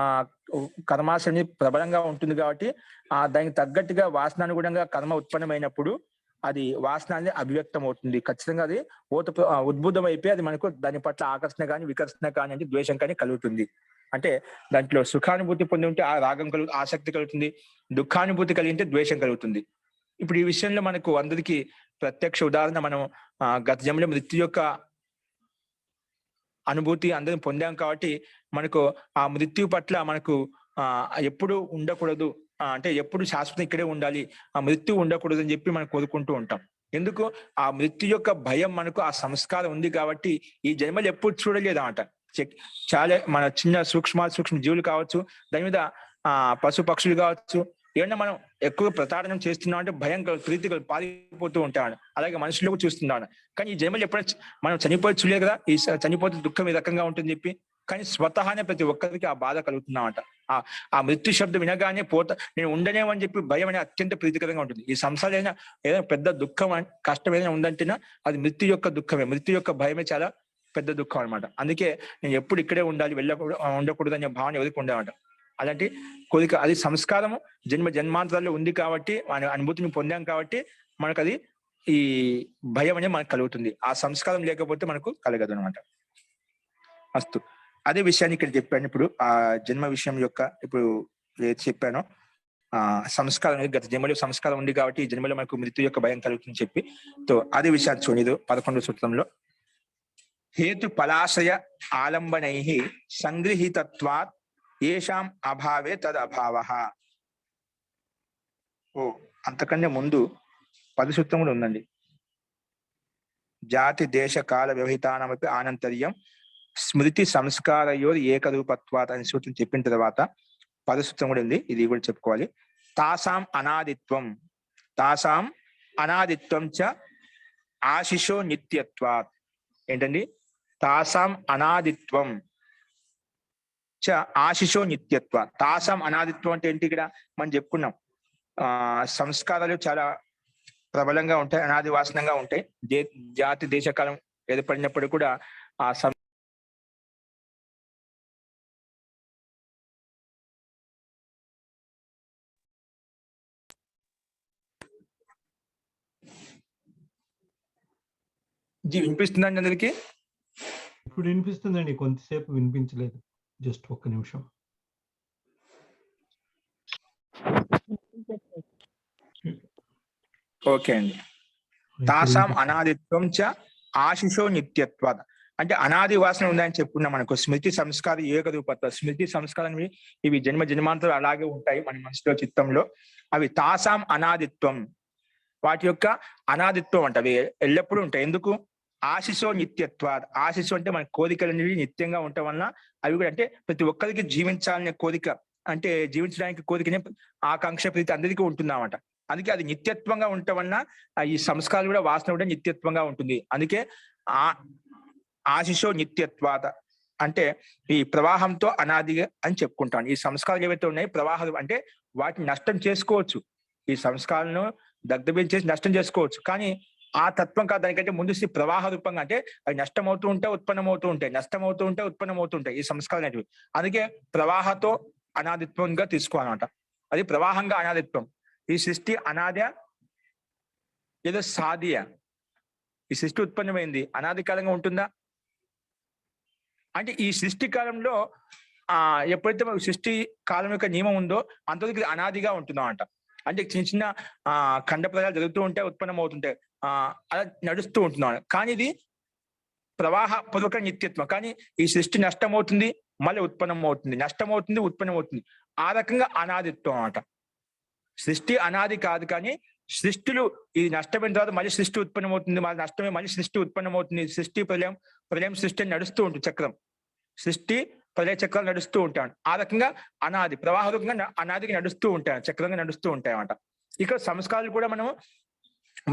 కర్మాశని ప్రబలంగా ఉంటుంది కాబట్టి దానికి తగ్గట్టుగా వాసనానుగుణంగా కర్మ ఉత్పన్నమైనప్పుడు అది వాసన అనేది అభివ్యక్తం అవుతుంది. ఖచ్చితంగా అది ఉద్బుద్ధం అయిపోయి అది మనకు దాని పట్ల ఆకర్షణ కానీ, వికర్షణ కానీ, అంటే ద్వేషం కానీ కలుగుతుంది. అంటే దాంట్లో సుఖానుభూతి పొంది ఉంటే ఆ రాగం ఆసక్తి కలుగుతుంది, దుఃఖానుభూతి కలిగితే ద్వేషం కలుగుతుంది. ఇప్పుడు ఈ విషయంలో మనకు అందరికీ ప్రత్యక్ష ఉదాహరణ మనం గత జన్మలో మృత్యు యొక్క అనుభూతి అందరం పొందాం కాబట్టి మనకు ఆ మృత్యు పట్ల మనకు ఎప్పుడు ఉండకూడదు, అంటే ఎప్పుడు శాశ్వతం ఇక్కడే ఉండాలి, ఆ మృత్యు ఉండకూడదు అని చెప్పి మనం కోరుకుంటూ ఉంటాం. ఎందుకు? ఆ మృత్యు యొక్క భయం మనకు ఆ సంస్కారం ఉంది కాబట్టి ఈ జన్మలు ఎప్పుడు చూడలేదు అన్నమాట. చాలా మన చిన్న సూక్ష్మ జీవులు కావచ్చు, దాని మీద పశు పక్షులు కావచ్చు, ఏమన్నా మనం ఎక్కువ ప్రతాడనం చేస్తున్నాం అంటే భయం ప్రీతి పారిపోతూ ఉంటాడు. అలాగే మనుషులు కూడా చూస్తున్నాడు. కానీ ఈ జన్మలు ఎప్పుడైనా మనం చనిపోయి చూడలేదు కదా, ఈ చనిపోతే దుఃఖం ఈ రకంగా ఉంటుంది చెప్పి. కానీ స్వతహానే ప్రతి ఒక్కరికి ఆ బాధ కలుగుతున్నామట. ఆ మృత్యు శబ్దం వినగానే నేను ఉండనేమని చెప్పి భయం అనేది అత్యంత ప్రీతికరంగా ఉంటుంది. ఈ సంసారం ఏదైనా పెద్ద దుఃఖం కష్టం ఏదైనా ఉందంటేనా అది మృత్యు యొక్క దుఃఖమే, మృత్యు యొక్క భయమే చాలా పెద్ద దుఃఖం అనమాట. అందుకే నేను ఎప్పుడు ఇక్కడే ఉండాలి, ఉండకూడదు అనే భావన ఎవరికి ఉండేవాట. అలాంటి కోరిక అది సంస్కారము జన్మాంతరాల్లో ఉంది కాబట్టి మన అనుభూతిని పొందాం కాబట్టి మనకు అది ఈ భయం అనేది మనకు కలుగుతుంది. ఆ సంస్కారం లేకపోతే మనకు కలగదు అనమాట. అస్తు అదే విషయాన్ని ఇక్కడ చెప్పాను. ఇప్పుడు ఆ జన్మ విషయం యొక్క ఇప్పుడు ఏది చెప్పానో సంస్కారం అనేది గత జన్మలో సంస్కారం ఉంది కాబట్టి ఈ జన్మలో మనకు మృత్యు యొక్క భయం కలుగుతుందని చెప్పి అదే విషయాన్ని చూడదు 11వ సూత్రంలో హేతు ఫలాశయ ఆలంబనై సంగృహీతత్వాత్ ఏషాం అభావే తద్ అభావః. అంతకంటే ముందు 10 సూత్రం కూడా ఉందండి. జాతి దేశ కాల వ్యవహితానమపి ఆనంతర్యం స్మృతి సంస్కారయోర్ ఏకరూపత్వాత్ అనే సూత్రం చెప్పిన తర్వాత 10 సూత్రం కూడా ఉంది, ఇది కూడా చెప్పుకోవాలి. తాసాం అనాదిత్వం చ ఆశిషో నిత్యత్వాత్. ఏంటండి? తాసాం అనాదిత్వం చ ఆశిషో నిత్యత్వ. తాసాం అనాదిత్వం అంటే ఏంటి? ఇక్కడ మనం చెప్పుకున్నాం సంస్కారాలు చాలా ప్రబలంగా ఉంటాయి, అనాది వాసనంగా ఉంటాయి. జాతి దేశకాలం ఏర్పడినప్పుడు కూడా ఆ వినిపిస్తుందండి అందరికి? ఇప్పుడు వినిపిస్తుందండి, కొంతసేపు వినిపించలేదు, జస్ట్ ఒక్క నిమిషం. ఓకే అండి. తాసాం అనాదిత్వం చ ఆశిషో నిత్యత్వాద అంటే అనాది వాసన ఉందని చెప్పుకున్నాం మనకు. స్మృతి సంస్కారం ఏకరూపత్వ, స్మృతి సంస్కారం ఇవి జన్మాంతరాలు అలాగే ఉంటాయి మన మనసులో చిత్తంలో. అవి తాసాం అనాదిత్వం, వాటి యొక్క అనాదిత్వం అంటే అవి ఎల్లప్పుడూ ఉంటాయి. ఎందుకు? ఆశిషో నిత్యత్వాద్. ఆశిషో అంటే మన కోరికలు అనేవి నిత్యంగా ఉండటం వలన అవి కూడా అంటే ప్రతి ఒక్కరికి జీవించాలనే కోరిక, అంటే జీవించడానికి కోరికనే ఆకాంక్ష ప్రీతి అందరికీ ఉంటుందన్నమాట. అందుకే అది నిత్యత్వంగా ఉండటం వలన ఈ సంస్కారాలు కూడా వాసన కూడా నిత్యత్వంగా ఉంటుంది. అందుకే ఆశిషో నిత్యత్వాత అంటే ఈ ప్రవాహంతో అనాదిగా అని చెప్పుకుంటాను. ఈ సంస్కారాలు ఏవైతే ఉన్నాయి ప్రవాహాలు అంటే వాటిని నష్టం చేసుకోవచ్చు, ఈ సంస్కారాలను దగ్ధబించేసి నష్టం చేసుకోవచ్చు. కానీ ఆ తత్వం కాదు, దానికంటే ముందు ప్రవాహ రూపంగా అంటే అవి నష్టం అవుతూ ఉంటాయి, ఉత్పన్నమవుతూ ఉంటాయి, నష్టం అవుతూ ఉంటాయి, ఉత్పన్నమవుతూ ఉంటాయి ఈ సంస్కారాలు అనేవి. అందుకే ప్రవాహతో అనాదిత్వంగా తీసుకోవాలన్నమాట. అది ప్రవాహంగా అనాదిత్వం. ఈ సృష్టి అనాద్య ఏదో సాధ్య, ఈ సృష్టి ఉత్పన్నమైంది అనాది కాలంగా ఉంటుందా అంటే ఈ సృష్టి కాలంలో ఎప్పుడైతే సృష్టి కాలం యొక్క నియమం ఉందో అంతవరకు అనాదిగా ఉంటుందన్నమాట. అంటే చిన్న చిన్న ఖండ ప్రజలు జరుగుతూ ఉంటాయి, ఉత్పన్నం అవుతుంటాయి, అలా నడుస్తూ ఉంటున్నాను. కానీ ఇది ప్రవాహ పూర్వక నిత్యత్వం. కానీ ఈ సృష్టి నష్టం అవుతుంది, మళ్ళీ ఉత్పన్నం అవుతుంది, నష్టం అవుతుంది, ఉత్పన్నం అవుతుంది. ఆ రకంగా అనాదిత్వం అన్నమాట. సృష్టి అనాది కాదు, కానీ సృష్టిలు ఈ నష్టమైన తర్వాత మళ్ళీ సృష్టి ఉత్పన్నం అవుతుంది, మళ్ళీ నష్టమే మళ్ళీ సృష్టి ఉత్పన్నం అవుతుంది. సృష్టి ప్రళయం సృష్టి నడుస్తూ ఉంటుంది, చక్రం సృష్టి ప్రళయ చక్రాలు నడుస్తూ ఉంటాడు. ఆ రకంగా అనాది ప్రవాహ రూపంగా అనాదికి నడుస్తూ ఉంటాయి, చక్రంగా నడుస్తూ ఉంటాయి అన్నమాట. ఇక్కడ సంస్కారాలు కూడా మనము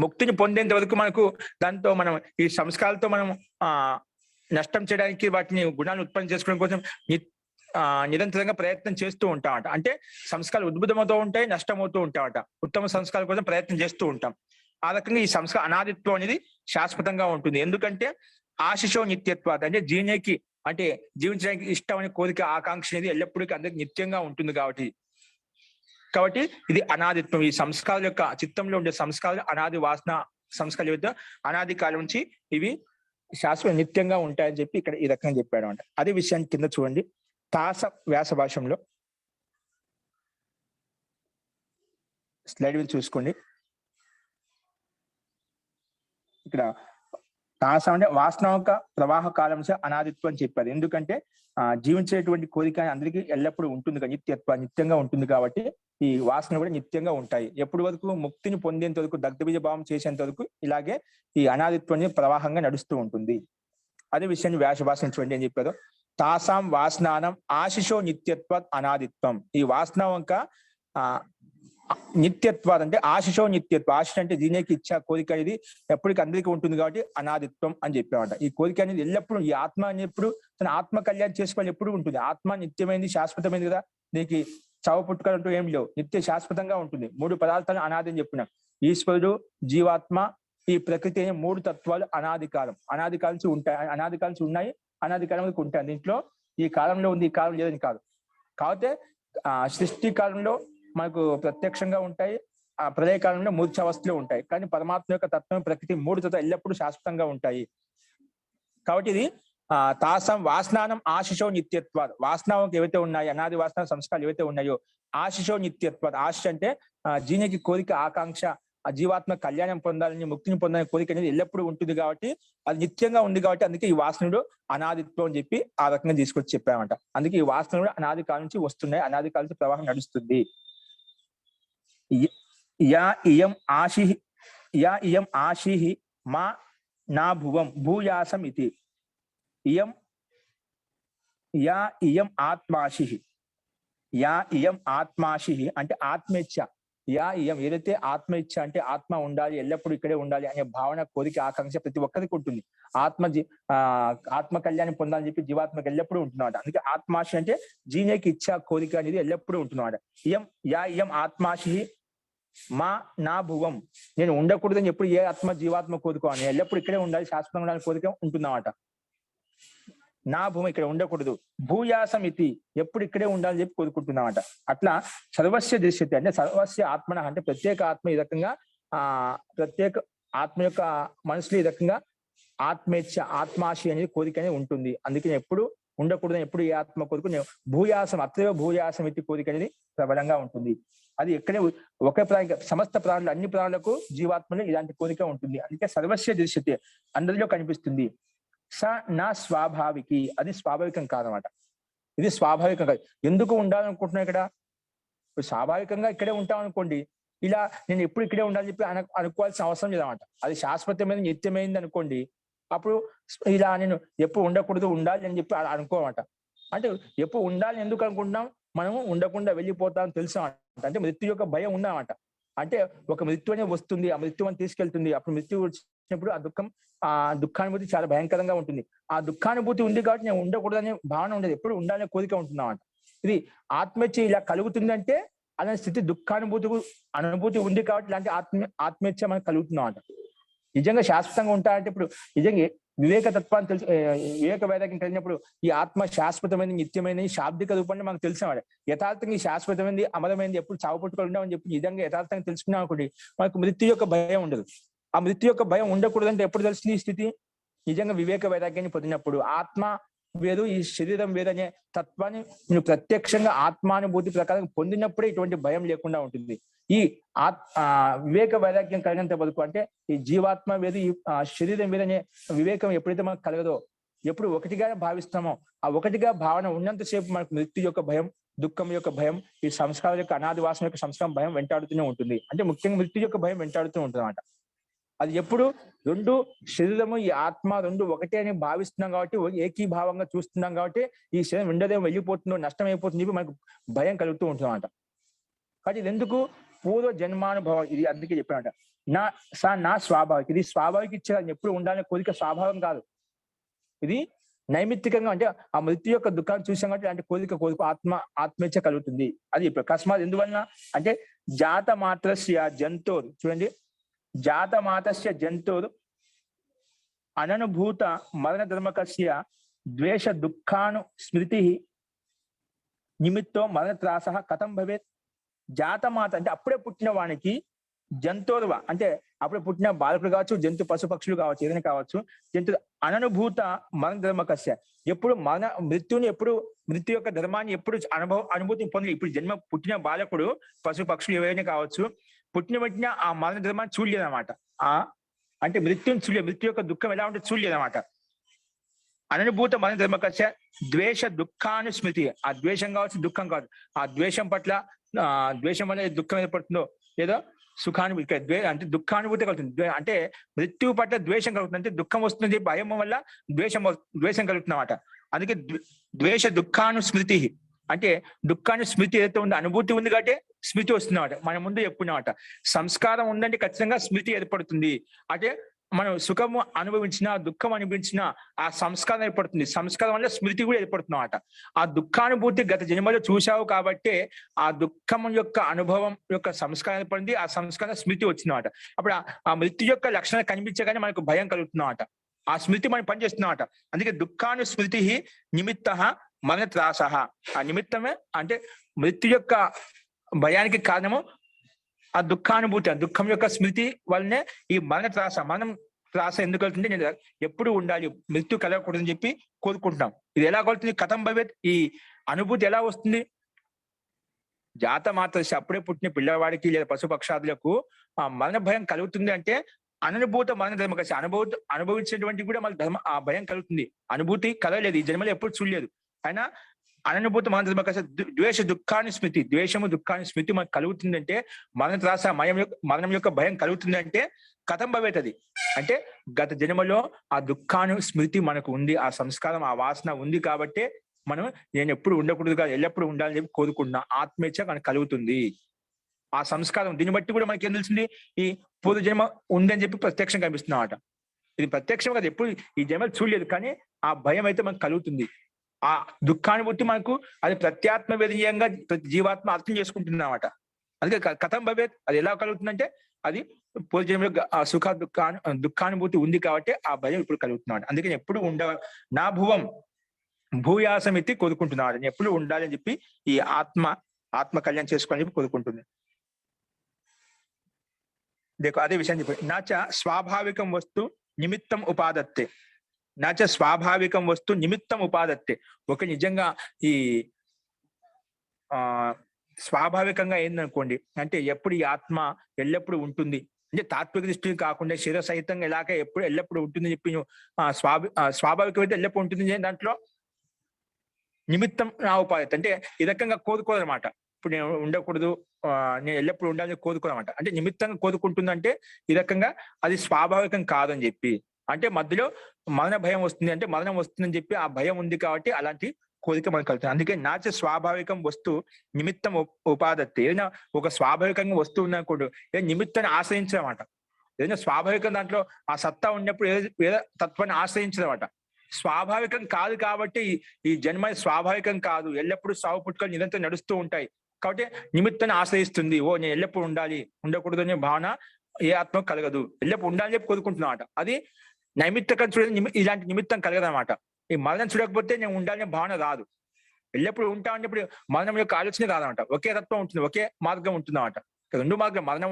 ముక్తిని పొందేంత వరకు మనకు దాంతో మనం ఈ సంస్కారాలతో మనం నష్టం చేయడానికి వాటిని గుణాలను ఉత్పత్తి చేసుకోవడం కోసం నిరంతరంగా ప్రయత్నం చేస్తూ ఉంటామట. అంటే సంస్కారాలు ఉద్భుతమవుతూ ఉంటాయి, నష్టమవుతూ ఉంటామట. ఉత్తమ సంస్కారాల కోసం ప్రయత్నం చేస్తూ ఉంటాం. ఆ రకంగా ఈ సంస్కార అనాదిత్వం అనేది శాశ్వతంగా ఉంటుంది. ఎందుకంటే ఆశిషో నిత్యత్వాది, అంటే అంటే జీవించడానికి ఇష్టం అనే కోరిక, ఆకాంక్ష అనేది ఎల్లప్పుడూ అందరికి నిత్యంగా ఉంటుంది కాబట్టి ఇది అనాదిత్వం. ఈ సంస్కారాల యొక్క చిత్తంలో ఉండే సంస్కారాలు అనాది వాసన సంస్కారాలు ఏవైతే అనాది కాలం నుంచి ఇవి శాశ్వత నిత్యంగా ఉంటాయని చెప్పి ఇక్కడ ఈ రకంగా చెప్పాడు అంట. అదే విషయాన్ని కింద చూడండి, తాస వ్యాస భాషంలో స్లైడ్ మీద చూసుకోండి. ఇక్కడ తాస అంటే వాసనాక ప్రవాహ కాలం అనాదిత్వం అని చెప్పారు. ఎందుకంటే జీవించేటువంటి కోరిక అందరికీ ఎల్లప్పుడూ ఉంటుంది, నిత్యంగా ఉంటుంది కాబట్టి ఈ వాసన కూడా నిత్యంగా ఉంటాయి. ఎప్పటి వరకు ముక్తిని పొందేంత వరకు, దగ్ధబీజ భావం చేసేంత వరకు ఇలాగే ఈ అనాదిత్వం ప్రవాహంగా నడుస్తూ ఉంటుంది. అదే విషయాన్ని వ్యాస భాషను చూడండి ఏం చెప్పారు. తాసాం వాసనానం ఆశిషో నిత్యత్వ అనాదిత్వం. ఈ వాసనావంక నిత్యత్వాది అంటే ఆశిషో నిత్యత్వం. ఆశిష అంటే దీనికి ఇచ్చా కోరిక అనేది ఎప్పటికీ అందరికీ ఉంటుంది కాబట్టి అనాదిత్వం అని చెప్పామంట. ఈ కోరిక అనేది ఎల్లప్పుడూ, ఈ ఆత్మ అని ఎప్పుడు తన ఆత్మ కళ్యాణం చేసుకోవాలి ఎప్పుడు ఉంటుంది. ఆత్మ నిత్యమైంది, శాశ్వతమైంది కదా, దీనికి చావు పుట్టుకలంటూ ఏం లేవు, నిత్య శాశ్వతంగా ఉంటుంది. 3 పదార్థాలు అనాది అని చెప్పినాం. ఈశ్వరుడు, జీవాత్మ, ఈ ప్రకృతి అనే 3 తత్వాలు అనాది కాలం నుంచి ఉంటాయి, అనాది కాలం నుంచి ఉన్నాయి, అనాది కాలంలో ఉంటాయి. దీంట్లో ఈ కాలంలో ఉంది, ఈ కాలం లేదని కాదు. కాకపోతే సృష్టి కాలంలో మనకు ప్రత్యక్షంగా ఉంటాయి, ఆ ప్రళయ కాలంలో మూర్ఛావస్థలో ఉంటాయి. కానీ పరమాత్మ యొక్క తత్వం, ప్రకృతి 3 తత్వాలు ఎల్లప్పుడూ శాశ్వతంగా ఉంటాయి. కాబట్టి ఇది తాసం వాసనానం ఆశిషో నిత్యత్వాద్. వాసనానికి ఏవైతే ఉన్నాయి, అనాది వాసన సంస్కారాలు ఏవైతే ఉన్నాయో ఆశిషో నిత్యత్వాద్. ఆశ అంటే జీనికి కోరిక, ఆకాంక్ష, ఆ జీవాత్మ కళ్యాణం పొందాలని, ముక్తిని పొందాలని కోరిక అనేది ఎల్లప్పుడూ ఉంటుంది కాబట్టి, అది నిత్యంగా ఉంది కాబట్టి అందుకే ఈ వాసనుడు అనాదిత్వం అని చెప్పి ఆ రకంగా తీసుకొచ్చి చెప్పామంట. అందుకే ఈ వాసనలు అనాది కాలం నుంచి వస్తున్నాయి, అనాది కాలం నుంచి ప్రవాహం నడుస్తుంది. యా ఇయం ఆశి మా నా భువం భూయాసం ఇది. ఇయం ఆత్మాశి అంటే ఆత్మేచ్ఛ. ఏదైతే ఆత్మ ఇచ్చ అంటే ఆత్మ ఉండాలి, ఎల్లప్పుడూ ఇక్కడే ఉండాలి అనే భావన, కోరిక, ఆకాంక్ష ప్రతి ఒక్కరికి ఉంటుంది. ఆత్మ కళ్యాణం పొందాలని చెప్పి జీవాత్మకి ఎల్లప్పుడూ ఉంటున్నాడు. అందుకే ఆత్మాశి అంటే జీనేకి ఇచ్చ, కోరిక అనేది ఎల్లప్పుడూ ఉంటున్నాడు. ఇయం ఆత్మాశి మా నా భువం. నేను ఉండకూడదని ఎప్పుడు ఏ ఆత్మ జీవాత్మ కోరుకోవాలి, ఎల్లప్పుడు ఇక్కడే ఉండాలి, శాశ్వతంగా ఉండాలని కోరిక ఉంటున్నమాట. నా భూమి ఇక్కడ ఉండకూడదు. భూయాసం ఇది, ఎప్పుడు ఇక్కడే ఉండాలని చెప్పి కోరుకుంటున్నామట. అట్లా సర్వస్య దృశ్యత అంటే సర్వస్య ఆత్మన అంటే ప్రత్యేక ఆత్మ ఈ రకంగా ప్రత్యేక ఆత్మ యొక్క మనసులో ఈ రకంగా ఆత్మేచ్ఛ, ఆత్మాశి అనేది కోరిక అనేది ఉంటుంది. అందుకని ఎప్పుడు ఉండకూడదని ఎప్పుడు ఏ ఆత్మ కోరిక భూయాసం, అత్రవ భూయాసం ఇది కోరిక అనేది ప్రబలంగా ఉంటుంది. అది ఎక్కడే ఒకే ప్రాణి, సమస్త ప్రాణులు, అన్ని ప్రాణులకు జీవాత్మలో ఇలాంటి కోరిక ఉంటుంది. అందుకే సర్వస్య దృశ్యతే, అందరిలో కనిపిస్తుంది. నా స్వాభావికి, అది స్వాభావికం కాదనమాట. ఇది స్వాభావికం కాదు. ఎందుకు ఉండాలనుకుంటున్నా ఇక్కడ? స్వాభావికంగా ఇక్కడే ఉంటాం అనుకోండి, ఇలా నేను ఎప్పుడు ఇక్కడే ఉండాలని చెప్పి అనుకోవాల్సిన అవసరం లేదన్నమాట. అది శాశ్వతమైనది, నిత్యమైంది అనుకోండి, అప్పుడు ఇలా నేను ఎప్పుడు ఉండకూడదు, ఉండాలి అని చెప్పి అనుకోమాట. అంటే ఎప్పుడు ఉండాలి ఎందుకు అనుకుంటున్నాం? మనము ఉండకుండా వెళ్ళిపోతామని తెలుసు అన్నమాట. అంటే మృత్యు యొక్క భయం ఉందన్నమాట. అంటే ఒక మృత్యు అనేది వస్తుంది, ఆ మృత్యు అని తీసుకెళ్తుంది. అప్పుడు మృత్యు వచ్చినప్పుడు ఆ దుఃఖానుభూతి చాలా భయంకరంగా ఉంటుంది. ఆ దుఃఖానుభూతి ఉంది కాబట్టి నేను ఉండకూడదనే భావన ఉండదు, ఎప్పుడు ఉండాలనే కోరిక ఉంటున్నామంట. ఇది ఆత్మహత్య ఇలా కలుగుతుందంటే అలాంటి స్థితి అనుభూతి ఉంది కాబట్టి ఇలాంటి ఆత్మహత్య మనకు కలుగుతున్నామంట. నిజంగా శాశ్వతంగా ఉంటాయంటే ఇప్పుడు నిజంగా వివేక తత్వాన్ని తెలుసు, వివేక వైరాగ్యం కలిగినప్పుడు ఈ ఆత్మ శాశ్వతమైనది, నిత్యమైనది, శాబ్దిక రూపంలో మనకు తెలిసినవాడు. యథార్థంగా ఈ శాశ్వతమైనది, అమరమైనది, ఎప్పుడు చావు పుట్టుకుంటామని చెప్పి నిజంగా యథార్థంగా తెలుసుకున్నాం అనుకోండి, మనకు మృత్యు యొక్క భయం ఉండదు. ఆ మృత్యు యొక్క భయం ఉండకూడదంటే ఎప్పుడు తెలుస్తుంది ఈ స్థితి? నిజంగా వివేక వైరాగ్యాన్ని పొందినప్పుడు. ఆత్మ వేరు, ఈ శరీరం వేరు అనే తత్వాన్ని నేను ప్రత్యక్షంగా ఆత్మానుభూతి ప్రకారం పొందినప్పుడే ఇటువంటి భయం లేకుండా ఉంటుంది. ఈ వివేక వైరాగ్యం కలిగినంత వరకు, అంటే ఈ జీవాత్మ వేరు, ఈ శరీరం వేరు అనే వివేకం ఎప్పుడైతే మనకు కలగదో, ఎప్పుడు ఒకటిగా భావిస్తామో, ఆ ఒకటిగా భావన ఉన్నంతసేపు మనకు మృత్యు యొక్క భయం, దుఃఖం యొక్క భయం, ఈ సంస్కారం యొక్క అనాది వాసన యొక్క సంస్కారం భయం వెంటాడుతూనే ఉంటుంది. అంటే ముఖ్యంగా మృత్యు యొక్క భయం వెంటాడుతూ ఉంటుంది అన్నమాట. అది ఎప్పుడు రెండు శరీరము, ఈ ఆత్మ రెండు ఒకటే అని భావిస్తున్నాం కాబట్టి, ఏకీభావంగా చూస్తున్నాం కాబట్టి ఈ శరీరం ఉండదేమో, వెళ్ళిపోతుందో, నష్టం అయిపోతుంది చెప్పి మనకు భయం కలుగుతూ ఉంటుంది అన్నమాట. కాబట్టి ఇది ఎందుకు? పూర్వ జన్మానుభవం. ఇది అందుకే చెప్పానంట, నా స్వాభావిక. ఇది స్వాభావిక ఇచ్చే ఎప్పుడు ఉండాలనే కోరిక స్వాభావం కాదు. ఇది నైమిత్తికంగా అంటే ఆ మృత్యు యొక్క దుఃఖాన్ని చూసాం కాబట్టి అంటే కోరిక ఆత్మేచ్ఛ కలుగుతుంది. అది ఇప్పుడు అకస్మాత్ ఎందువలన అంటే జాత మాత్రస్య జంతోర్, చూడండి, జాత మాతస్య జంతోర్ అననుభూత మరణ ధర్మకస్య ద్వేష దుఃఖాను స్మృతి నిమిత్తో మరణ త్రాస కథం భవేత్. జాతమాత అంటే అప్పుడే పుట్టిన వానికి, జంతోర్వ అంటే అప్పుడే పుట్టిన బాలకులు కావచ్చు, జంతు పశు పక్షులు కావచ్చు, ఏదైనా కావచ్చు, జంతు అననుభూత మరణ ధర్మకస్య, ఎప్పుడు మృత్యు యొక్క ధర్మాన్ని ఎప్పుడు అనుభూతి పొంది, ఇప్పుడు జన్మ పుట్టిన బాలకుడు పశు పక్షులు ఏవైనా కావచ్చు, పుట్టిన ఆ మరణ ధర్మాన్ని చూడలేదు అనమాట. అంటే మృత్యుని చూడలేదు, మృత్యు యొక్క దుఃఖం ఎలా ఉంటే చూడలేదు అనమాట. అననుభూత మరణ ధర్మకస్య ద్వేష దుఃఖానుస్మృతి, ఆ ద్వేషం కావచ్చు, దుఃఖం కావచ్చు, ఆ ద్వేషం పట్ల ద్వేషం వల్ల దుఃఖం ఏర్పడుతుందో ఏదో సుఖానుభూతి అంటే దుఃఖానుభూతి కలుగుతుంది. అంటే మృత్యు పట్ల ద్వేషం కలుగుతుంది, అంటే దుఃఖం వస్తుంది, భయం వల్ల ద్వేషం కలుగుతుంది అన్నమాట. అందుకే ద్వేష దుఃఖానుస్మృతి అంటే దుఃఖాన్ని స్మృతి ఏదైతే ఉందో అనుభూతి ఉంది కాబట్టి స్మృతి వస్తుందన్నమాట. మన ముందు చెప్పుకున్నమాట సంస్కారం ఉందంటే ఖచ్చితంగా స్మృతి ఏర్పడుతుంది. అంటే మనం సుఖము అనుభవించినా దుఃఖం అనుభవించినా ఆ సంస్కారం ఏర్పడుతుంది. సంస్కారం వల్ల స్మృతి కూడా ఏర్పడుతుంది అన్నమాట. ఆ దుఃఖానుభూతి గత జన్మలో చూశావు కాబట్టి ఆ దుఃఖం యొక్క అనుభవం యొక్క సంస్కారం ఏర్పడింది, ఆ సంస్కారం స్మృతి వచ్చిందన్నమాట. అప్పుడు ఆ మృత్యు యొక్క లక్షణాలు కనిపించగానే మనకు భయం కలుగుతున్నమాట. ఆ స్మృతి మనం పనిచేస్తున్నమాట. అందుకే దుఃఖానుస్మృతి నిమిత్త మరణ త్రాస. ఆ నిమిత్తమే అంటే మృత్యు యొక్క భయానికి కారణము ఆ దుఃఖానుభూతి, ఆ దుఃఖం యొక్క స్మృతి వల్లనే ఈ మరణ త్రాస ఎందుకు వెళ్తుంది, నేను ఎప్పుడు ఉండాలి, మృత్యు కలగకూడదని చెప్పి కోరుకుంటున్నాం. ఇది ఎలా కలుగుతుంది, కథం భవేత్, ఈ అనుభూతి ఎలా వస్తుంది. జాత మాత్ర అప్పుడే పుట్టిన పిల్లవాడికి లేదా పశుపక్షాదులకు ఆ మరణ భయం కలుగుతుంది అంటే అననుభూత మరణ ధర్మకస్య అనుభవించినటువంటి కూడా మళ్ళీ ఆ భయం కలుగుతుంది. అనుభూతి కలగలేదు, ఈ జన్మలో ఎప్పుడు చూడలేదు, అయినా అననుభూత మరణ ధర్మకస్య ద్వేష దుఃఖాన్ని స్మృతి, ద్వేషము దుఃఖాన్ని స్మృతి మనకు కలుగుతుందంటే మరణ త్రాస మరణం యొక్క భయం కలుగుతుంది అంటే కథం భవేతది అంటే గత జన్మలో ఆ దుఃఖాను స్మృతి మనకు ఉంది, ఆ సంస్కారం ఆ వాసన ఉంది కాబట్టి మనం నేను ఎప్పుడు ఉండకూడదు కాదు ఎల్లప్పుడూ ఉండాలని చెప్పి కోరుకుంటున్నా, ఆత్మేచ్ఛ మనకు కలుగుతుంది. ఆ సంస్కారం దీన్ని బట్టి కూడా మనకి ఏం తెలిసింది, ఈ పూర్వ జన్మ ఉందని చెప్పి ప్రత్యక్షం కనిపిస్తుంది అన్నమాట. ఇది ప్రత్యక్షం కదా, ఎప్పుడు ఈ జన్మలు చూడలేదు కానీ ఆ భయం అయితే మనకు కలుగుతుంది. ఆ దుఃఖానుభూతి మనకు అది ప్రత్యాత్మ వేదీయంగా ప్రతి జీవాత్మ అర్థం చేసుకుంటుంది అన్నమాట. అందుకే కథం భవేత్, అది ఎలా కలుగుతుందంటే అది పూర్వజన్మలో ఆ సుఖ దుఃఖానుభూతి ఉంది కాబట్టి ఆ భయం ఇప్పుడు కలుగుతున్నాడు. అందుకని ఎప్పుడు నా భువం భూయాసం ఎత్తి కోరుకుంటున్నాడు, ఎప్పుడు ఉండాలని చెప్పి ఈ ఆత్మ కళ్యాణం చేసుకోవాలని చెప్పి కోరుకుంటుంది. అదే విషయం చెప్పి నాచ స్వాభావికం వస్తు నిమిత్తం ఉపాదత్తే, నాచ స్వాభావికం వస్తు నిమిత్తం ఉపాదత్తే. ఒక నిజంగా ఈ స్వాభావికంగా ఏందనుకోండి అంటే ఎప్పుడు ఈ ఆత్మ ఎల్లప్పుడూ ఉంటుంది అంటే తాత్విక దృష్టి కాకుండా శరీర సహితంగా ఎలాగ ఎల్లప్పుడూ ఉంటుంది చెప్పి స్వాభావికమైతే ఎల్లప్పుడు ఉంటుంది, దాంట్లో నిమిత్తం నా ఉపాధి అంటే ఈ రకంగా కోరుకోదనమాట. ఇప్పుడు నేను ఉండకూడదు, నేను ఎల్లప్పుడు ఉండాలని కోరుకోనమాట. అంటే నిమిత్తంగా కోరుకుంటుందంటే ఈ రకంగా అది స్వాభావికం కాదని చెప్పి, అంటే మధ్యలో మరణ భయం వస్తుంది అంటే మరణం వస్తుందని చెప్పి ఆ భయం ఉంది కాబట్టి అలాంటి కోరిక మనకు కలుగుతుంది. అందుకే నాచ స్వాభావికం వస్తు నిమిత్తం ఉపాదత్తే. ఏదైనా ఒక స్వాభావికంగా వస్తువు ఉన్నప్పుడు ఏదైనా నిమిత్తాన్ని ఆశ్రయించదన్నమాట. ఏదైనా స్వాభావికం దాంట్లో ఆ సత్తా ఉన్నప్పుడు ఏదో తత్వాన్ని ఆశ్రయించదన్నమాట. స్వాభావికం కాదు కాబట్టి ఈ జన్మ స్వాభావికం కాదు, ఎల్లప్పుడూ సాగు పుట్టుకలు నిరంతరం నడుస్తూ ఉంటాయి కాబట్టి నిమిత్తాన్ని ఆశ్రయిస్తుంది. నేను ఎల్లప్పుడు ఉండాలి, ఉండకూడదు అనే భావన ఏ ఆత్మ కలగదు, ఎల్లప్పుడు ఉండాలని చెప్పి కోరుకుంటున్నమాట. అది నైమిత్తికం చూడని ఇలాంటి నిమిత్తం కలగదన్నమాట. ఈ మరణం చూడకపోతే నేను ఉండాలనే భావన రాదు, ఎల్లప్పుడు ఉంటా అన్నప్పుడు మరణం యొక్క ఆలోచన రాదన్నమాట. ఒకే తత్వం ఉంటుంది, ఒకే మార్గం ఉంటుంది అన్నమాట. రెండు మార్గం, మరణం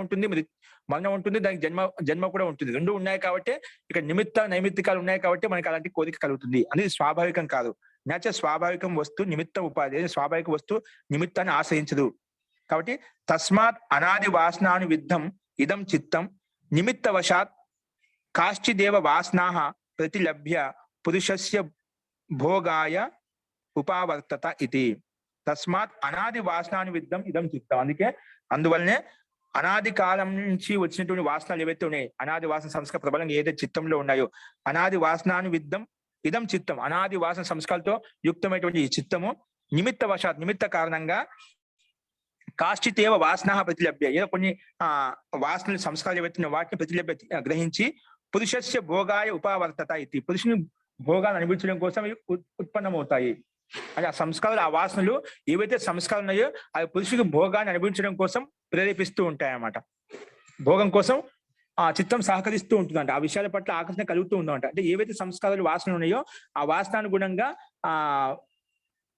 ఉంటుంది, దానికి జన్మ కూడా ఉంటుంది, రెండు ఉన్నాయి కాబట్టి ఇక్కడ నైమిత్తికాలు ఉన్నాయి కాబట్టి మనకి అలాంటి కోరిక కలుగుతుంది. అనేది స్వాభావికం కాదు. నేచర్ స్వాభావికం వస్తు నిమిత్త ఉపాధి, స్వాభావిక వస్తు నిమిత్తాన్ని ఆశ్రయించదు కాబట్టి తస్మాత్ అనాది వాసనాను విద్ధం ఇదం చిత్తం నిమిత్త వశాత్ కాశ్చిదేవ వాసనాః ప్రతిలభ్య పురుషస్య భోగాయ ఉపావర్తత ఇది. తస్మాత్ అనాది వాసనాను విద్ధం ఇదం చిత్తం. అందువల్లనే అనాది కాలం నుంచి వచ్చినటువంటి వాసనలు ఏవైతే ఉన్నాయో, అనాది వాసన సంస్కార ప్రబలంగా ఏదైతే చిత్తంలో ఉన్నాయో, అనాది వాసనాను విద్ధం ఇదం చిత్తం, అనాది వాసన సంస్కారాలతో యుక్తమైనటువంటి ఈ చిత్తము నిమిత్త కారణంగా కాశ్చితేవ వాసన ప్రతిలభ్య, ఏదో కొన్ని వాసనలు సంస్కారాలు ఏవైతే వాటిని ప్రతిలభ్య గ్రహించి పురుషస్య భోగాయ ఉపావర్తత ఇది, పురుషుని భోగాలు అనిపించడం కోసం ఇవి ఉత్పన్నమవుతాయి. అంటే ఆ సంస్కారాలు, ఆ వాసనలు ఏవైతే సంస్కారాలు ఉన్నాయో అవి పురుషుడికి భోగాన్ని అనిపించడం కోసం ప్రేరేపిస్తూ ఉంటాయి అన్నమాట. భోగం కోసం ఆ చిత్తం సహకరిస్తూ ఉంటుందంట. ఆ విషయాల పట్ల ఆకర్షణ కలుగుతూ ఉందంట. అంటే ఏవైతే సంస్కారాలు, వాసనలు ఉన్నాయో ఆ వాసనానుగుణంగా ఆ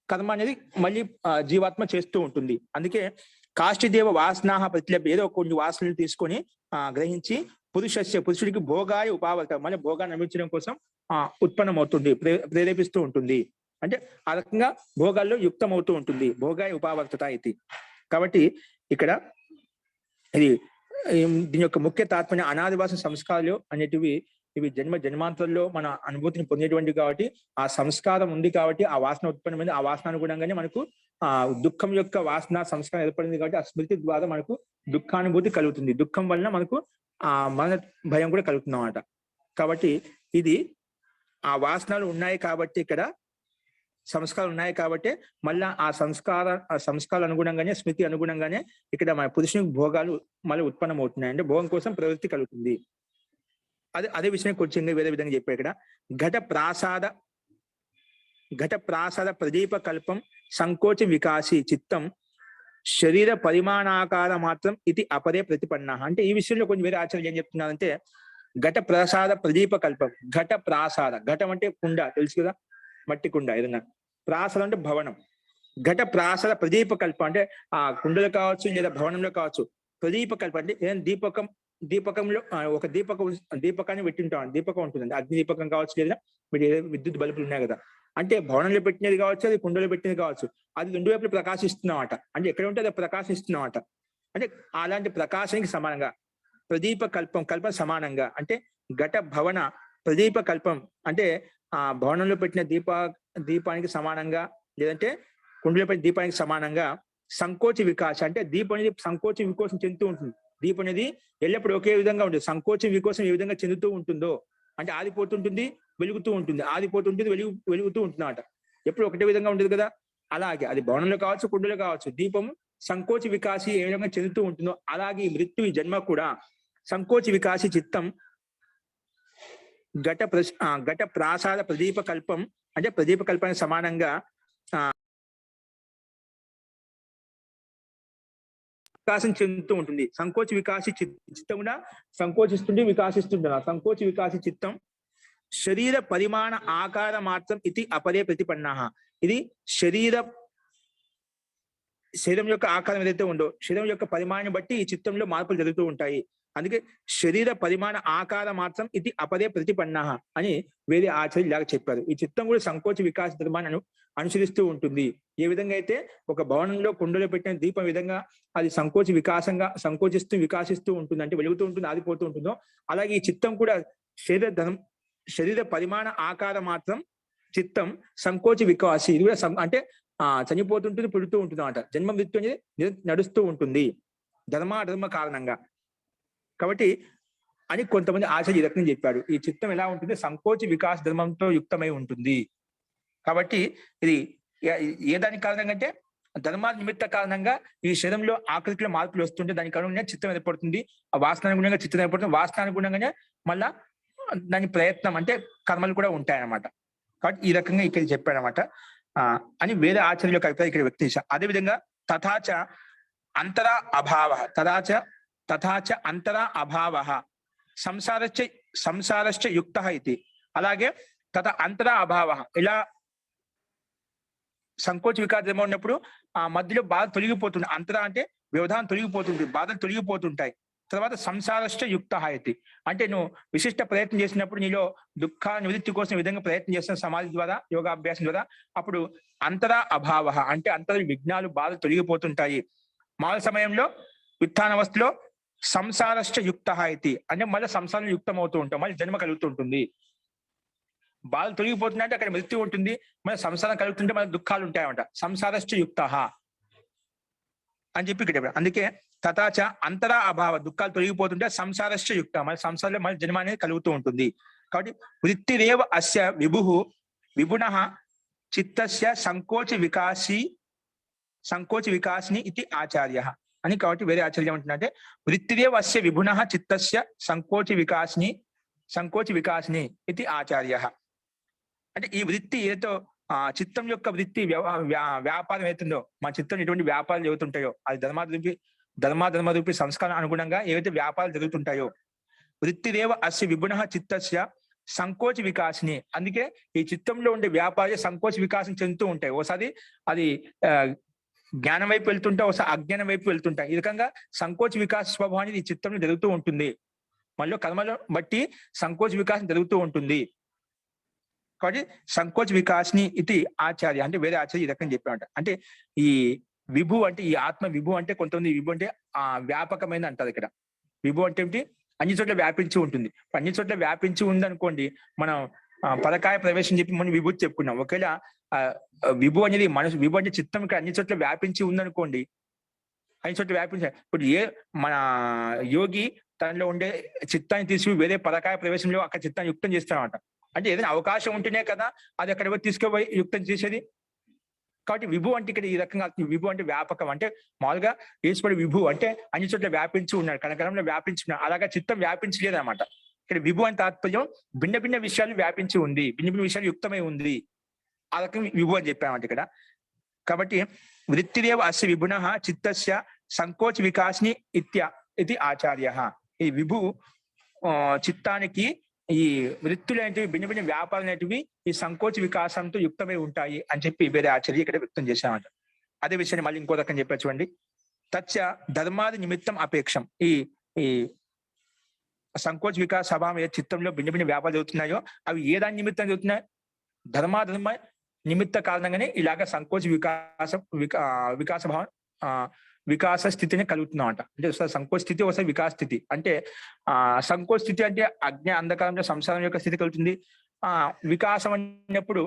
కర్మ అనేది మళ్ళీ జీవాత్మ చేస్తూ ఉంటుంది. అందుకే కాష్టిదేవ వాసనాహ ప్రతిలభ్య, ఏదో కొన్ని వాసనలు తీసుకొని గ్రహించి పురుషుడికి భోగాయ ఉపావర్త, మళ్ళీ భోగాన్ని అనిపించడం కోసం ఉత్పన్నమవుతుంది, ప్రేరేపిస్తూ ఉంటుంది. అంటే ఆ రకంగా భోగాల్లో యుక్తమవుతూ ఉంటుంది. భోగాయ ఉపావర్తత ఇది. కాబట్టి ఇక్కడ ఇది దీని యొక్క ముఖ్య తాత్పర్యం అనాదివాస సంస్కారాలు అనేటివి ఇవి జన్మాంతరంలో మన అనుభూతిని పొందేటువంటివి కాబట్టి, ఆ సంస్కారం ఉంది కాబట్టి ఆ వాసన ఉత్పన్నమైంది. ఆ వాసన అనుగుణంగానే మనకు దుఃఖం యొక్క వాసన సంస్కారం ఏర్పడింది కాబట్టి ఆ స్మృతి ద్వారా మనకు దుఃఖానుభూతి కలుగుతుంది. దుఃఖం వలన మనకు మరణ భయం కూడా కలుగుతుంది అన్నమాట. కాబట్టి ఇది ఆ వాసనలు ఉన్నాయి కాబట్టి, ఇక్కడ సంస్కారాలు ఉన్నాయి కాబట్టి మళ్ళా ఆ సంస్కారాలు అనుగుణంగానే, స్మృతి అనుగుణంగానే ఇక్కడ మన పురుషునికి భోగాలు మళ్ళీ ఉత్పన్నం అవుతున్నాయి. అంటే భోగం కోసం ప్రవృత్తి కలుగుతుంది. అదే విషయం కొంచెం వేరే విధంగా చెప్పారు ఇక్కడ. ఘట ప్రాసాద ప్రదీప కల్పం సంకోచ వికాసి చిత్తం శరీర పరిమాణాకార మాత్రం ఇది అపరే ప్రతిపన్న. అంటే ఈ విషయంలో కొంచెం వేరే ఆచార్యులు ఏం చెప్తున్నారంటే, ఘట ప్రసాద ప్రదీప కల్పం. ఘట ప్రాసాద, ఘటం అంటే కుండ, తెలుసు కదా, మట్టి కుండ ఏదన్నా. ప్రాసాదం అంటే భవనం. ఘట ప్రాసాద ప్రదీప కల్పం అంటే ఆ కుండలో కావచ్చు లేదా భవనంలో కావచ్చు. ప్రదీప కల్పం అంటే ఏదైనా దీపకంలో ఒక దీపకాన్ని పెట్టింటాం. దీపకం ఉంటుందండి, అగ్ని దీపకం కావచ్చు, లేదా మీరు విద్యుత్ బల్బులు ఉన్నాయి కదా, అంటే భవనంలో పెట్టినది కావచ్చు, అది కుండలో పెట్టినది కావచ్చు, అది రెండు వైపులు ప్రకాశిస్తున్నమాట. అంటే ఎక్కడ ఉంటే అది ప్రకాశిస్తున్నమాట. అంటే అలాంటి ప్రకాశానికి సమానంగా ప్రదీప కల్పం సమానంగా. అంటే ఘట భవన ప్రదీప కల్పం అంటే ఆ భవనంలో పెట్టిన దీపానికి సమానంగా, లేదంటే కుండలో పెట్టిన దీపానికి సమానంగా సంకోచ వికాస అంటే దీపం అనేది సంకోచం వికోసం చెందుతూ ఉంటుంది. దీపం అనేది ఎల్లప్పుడూ ఒకే విధంగా ఉంటుంది. సంకోచం వికోసం ఏ విధంగా చెందుతూ ఉంటుందో, అంటే ఆదిపోతుంటుంది, వెలుగుతూ ఉంటుంది, ఆదిపోతుంటుంది, వెలుగుతూ ఉంటుంది అన్నమాట. ఎప్పుడు ఒకటే విధంగా ఉంటుంది కదా. అలాగే అది భవనంలో కావచ్చు, కుండలో కావచ్చు, దీపం సంకోచ వికాసి ఏ విధంగా చెందుతూ ఉంటుందో అలాగే ఈ మృత్యు, ఈ జన్మ కూడా సంకోచ వికాసి చిత్తం ఘట ప్రాసాద ప్రదీప కల్పం అంటే ప్రదీప కల్పానికి సమానంగా వికాసం చెందుతూ ఉంటుంది. సంకోచ వికాసి చిత్తం కూడా సంకోచిస్తుంటే వికాసిస్తుంటుంది. సంకోచ వికాసి చిత్తం శరీర పరిమాణ ఆకార మాత్రం ఇది అపరే ప్రతిపన్న. ఇది శరీరం యొక్క ఆకారం ఏదైతే ఉందో, శరీరం యొక్క పరిమాణాన్ని బట్టి ఈ చిత్తంలో మార్పులు జరుగుతూ ఉంటాయి. అందుకే శరీర పరిమాణ ఆకార మాత్రం ఇది అపరే ప్రతిపన్న అని వేరే ఆచార్యులు ఇలాగ చెప్పారు. ఈ చిత్తం కూడా సంకోచ వికాస ధర్మాన్ని అనుసరిస్తూ ఉంటుంది. ఏ విధంగా అయితే ఒక భవనంలో కుండలో పెట్టిన దీపం విధంగా అది సంకోచిస్తూ వికాసిస్తూ ఉంటుంది, అంటే వెలుగుతూ ఉంటుంది, ఆదిపోతూ ఉంటుందో, అలాగే ఈ చిత్తం కూడా శరీర పరిమాణ ఆకార మాత్రం చిత్తం సంకోచ వికాసి. ఇది కూడా అంటే చనిపోతుంటుంది, పుడుతూ ఉంటుంది అన్నమాట. జన్మ మృత్యు అనేది నడుస్తూ ఉంటుంది ధర్మ కారణంగా. కాబట్టి అని కొంతమంది ఆచార్య రకంగా చెప్పారు. ఈ చిత్తం ఎలా ఉంటుంది, సంకోచ వికాస ధర్మంతో యుక్తమై ఉంటుంది. కాబట్టి ఇది ఏ దానికి కారణంగా అంటే ధర్మ నిమిత్త కారణంగా ఈ శరీరంలో ఆకృతిలో మార్పులు వస్తుంటే దానికి అనుగుణంగా చిత్తం ఏర్పడుతుంది. ఆ వాసనానుగుణంగా చిత్తం ఏర్పడుతుంది. వాసనానుగుణంగానే మళ్ళా దాని ప్రయత్నం అంటే కర్మలు కూడా ఉంటాయన్నమాట. కాబట్టి ఈ రకంగా ఇక్కడ చెప్పాడనమాట అని వేరే ఆచార్యుల యొక్క అభిప్రాయం ఇక్కడ వ్యక్తం చేశారు. అదేవిధంగా తథాచ అంతరా అభావ తథాచ అంతరా అభావ సంసారశ్చ యుక్త ఇది. అలాగే అంతరా అభావ, ఇలా సంకోచ వికాసం ఉన్నప్పుడు ఆ మధ్యలో బాధ తొలగిపోతుంది. అంతరా అంటే వ్యవధానం తొలగిపోతుంది, బాధలు తొలగిపోతుంటాయి. తర్వాత సంసారశ్చ యుక్త ఇది అంటే నువ్వు విశిష్ట ప్రయత్నం చేసినప్పుడు నీలో దుఃఖ నివృత్తి కోసం ఈ విధంగా ప్రయత్నం చేస్తున్న సమాధి ద్వారా, యోగాభ్యాసం ద్వారా, అప్పుడు అంతరా అభావ అంటే అంతర విఘ్నాలు, బాధలు తొలగిపోతుంటాయి. మామూలు సమయంలో ఉత్థానవస్థలో సంసారశ్చ యుక్త ఇది అంటే మళ్ళీ సంసారం యుక్తం అవుతూ ఉంటాం, మళ్ళీ జన్మ కలుగుతుంటుంది. బాధలు తొలగిపోతుందంటే అక్కడ మృత్యు ఉంటుంది, మళ్ళీ సంసారం కలుగుతుంటే మళ్ళీ దుఃఖాలు ఉంటాయన్నమాట. సంసారశ్చ యుక్త అని చెప్పి ఇక్కడ. అందుకే తథాచ అంతరా అభావ, దుఃఖాలు తొలగిపోతుంటే సంసారశ్చ యుక్త, మళ్ళీ సంసారంలో మళ్ళీ జన్మ అనేది కలుగుతూ ఉంటుంది. కాబట్టి వృత్తిరేవ అస్య విభున చిత్తస్య సంకోచ వికాసిని ఇది ఆచార్య అని. కాబట్టి వేరే ఆచార్యం ఏమంటున్నారంటే వృత్తిరేవ అస్య విభున చిత్తస్య సంకోచ వికాసిని ఇది ఆచార్య. అంటే ఈ వృత్తి ఏదో చిత్తం యొక్క వృత్తి వ్యాపారం అవుతుందో, మన చిత్తం ఎటువంటి వ్యాపారాలు జరుగుతుంటాయో, అది ధర్మ రూపి సంస్కారం అనుగుణంగా ఏవైతే వ్యాపారాలు జరుగుతుంటాయో, వృత్తిరేవ అస్య విగుణ చిత్తస్య సంకోచ వికాసిని. అందుకే ఈ చిత్తంలో ఉండే వ్యాపారాలు సంకోచ వికాసం చెందుతూ ఉంటాయి. ఒకసారి అది జ్ఞానం వైపు వెళ్తుంటాయి, ఒకసారి అజ్ఞానం వైపు వెళ్తుంటాయి. ఈ రకంగా సంకోచ వికాస స్వభావం అనేది ఈ చిత్తంలో జరుగుతూ ఉంటుంది. మళ్ళీ కర్మలో బట్టి సంకోచ వికాసం జరుగుతూ ఉంటుంది. కాబట్టి సంకోచ వికాస్ని ఇది ఆచార్య అంటే వేరే ఆచార్య ఈ రకంగా చెప్పామంట. అంటే ఈ విభు అంటే ఈ ఆత్మ విభు అంటే కొంతమంది విభు అంటే వ్యాపకమైన అంటారు. ఇక్కడ విభు అంటే ఏమిటి? అన్ని చోట్ల వ్యాపించి ఉంటుంది. అన్ని చోట్ల వ్యాపించి ఉందనుకోండి, మనం పరకాయ ప్రవేశం చెప్పి మనం విభూతి చెప్పుకున్నాం. ఒకవేళ విభు అనేది మనసు, విభు అంటే చిత్తం ఇక్కడ అన్ని చోట్ల వ్యాపించి ఉందనుకోండి, అన్ని చోట్ల వ్యాపించి ఇప్పుడు మన యోగి తనలో ఉండే చిత్తాన్ని తీసి వేరే పరకాయ ప్రవేశంలో అక్కడ చిత్తాన్ని యుక్తం చేస్తారన్నమాట. అంటే ఏదైనా అవకాశం ఉంటేనే కదా అది అక్కడ తీసుకుపోయి యుక్తం చేసేది. కాబట్టి విభు అంటే ఇక్కడ ఈ రకంగా విభు అంటే వ్యాపకం. అంటే మామూలుగా ఈశ్వరుడు విభు అంటే అన్ని చోట్ల వ్యాపించి ఉన్నాడు, కనకరంలో వ్యాపించి ఉన్నాడు. అలాగా చిత్తం వ్యాపించలేదు అనమాట. ఇక్కడ విభు అని తాత్పర్యం భిన్న భిన్న విషయాలు వ్యాపించి ఉంది, భిన్న భిన్న విషయాలు యుక్తమై ఉంది. ఆ రకం విభు అని చెప్పామంట ఇక్కడ. కాబట్టి వృత్తిరేవ అస్య విభున చిత్తస్య సంకోచ వికాసిని ఇది ఆచార్య. ఈ విభు చిత్తానికి ఈ వృత్తులు అనేటివి, భిన్న భిన్న వ్యాపారాలు అనేటివి ఈ సంకోచ వికాసంతో యుక్తమై ఉంటాయి అని చెప్పి వేరే ఆచార్య ఇక్కడ వ్యక్తం చేశామంట. అదే విషయాన్ని మళ్ళీ ఇంకో రకం చెప్పారు చూడండి. తచ్చ ధర్మాది నిమిత్తం అపేక్షం. ఈ సంకోచ వికాస స్వభావం ఏ చిత్తంలో భిన్న భిన్న వ్యాపారాలు జరుగుతున్నాయో అవి ఏ దాని నిమిత్తం జరుగుతున్నాయి? ధర్మ నిమిత్త కారణంగానే ఇలాగ సంకోచ వికాస భావం వికాస స్థితిని కలుగుతున్నాం అంట. అంటే సంకోచ స్థితి ఒకసారి వికాస స్థితి. అంటే సంకోచ స్థితి అంటే అంధకారంలో సంసారం యొక్క స్థితి కలుగుతుంది. వికాసం అన్నప్పుడు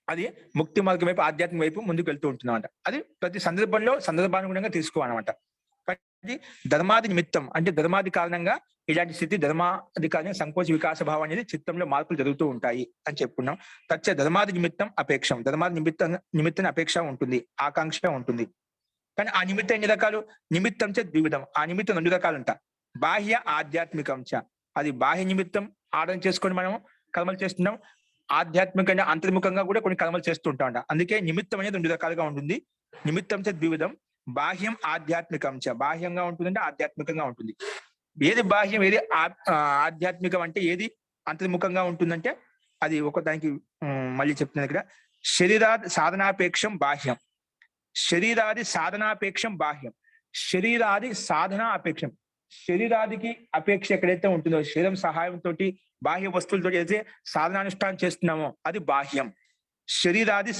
అది ముక్తి మార్గం వైపు, ఆధ్యాత్మిక వైపు ముందుకు వెళ్తూ ఉంటున్నాం అంట. అది ప్రతి సందర్భానుగుణంగా తీసుకోవాలన్నమాట. కాబట్టి ధర్మాది నిమిత్తం అంటే ధర్మాది కారణంగా ఇలాంటి స్థితి, ధర్మాది కారణంగా సంకోచ వికాస భావం అనేది చిత్తంలో మార్పులు జరుగుతూ ఉంటాయి అని చెప్పుకున్నాం. తచ్చ ధర్మాది నిమిత్తం అపేక్షం. ధర్మాది నిమిత్తం అపేక్ష ఉంటుంది, ఆకాంక్ష ఉంటుంది. కానీ ఆ నిమిత్తం ఎన్ని రకాలు? నిమిత్తం చ ద్విధం. ఆ నిమిత్తం 2 రకాలు ఉంటా. బాహ్య ఆధ్యాత్మికం చ. అది బాహ్య నిమిత్తం ఆర్డర్ చేసుకొని మనం కర్మలు చేస్తున్నాం. ఆధ్యాత్మికంగా అంతర్ముఖంగా కూడా కొన్ని కర్మలు చేస్తూ ఉంటాం. అందుకే నిమిత్తం అనేది 2 రకాలుగా ఉంటుంది. నిమిత్తం చ ద్విధం. బాహ్యం ఆధ్యాత్మికం చ. బాహ్యంగా ఉంటుందంటే ఆధ్యాత్మికంగా ఉంటుంది. ఏది బాహ్యం, ఏది ఆధ్యాత్మికం అంటే ఏది అంతర్ముఖంగా ఉంటుందంటే అది ఒక దానికి మళ్ళీ చెప్తున్నాను ఇక్కడ. శరీరాది సాధనాపేక్షం బాహ్యం. శరీరాది సాధనాపేక్షం బాహ్యం. శరీరాది సాధన అపేక్షం. శరీరాదికి అపేక్ష ఎక్కడైతే ఉంటుందో, శరీరం సహాయంతో బాహ్య వస్తువులతో ఏదైతే సాధనానుష్ఠానం చేస్తున్నామో అది బాహ్యం. శరీరాది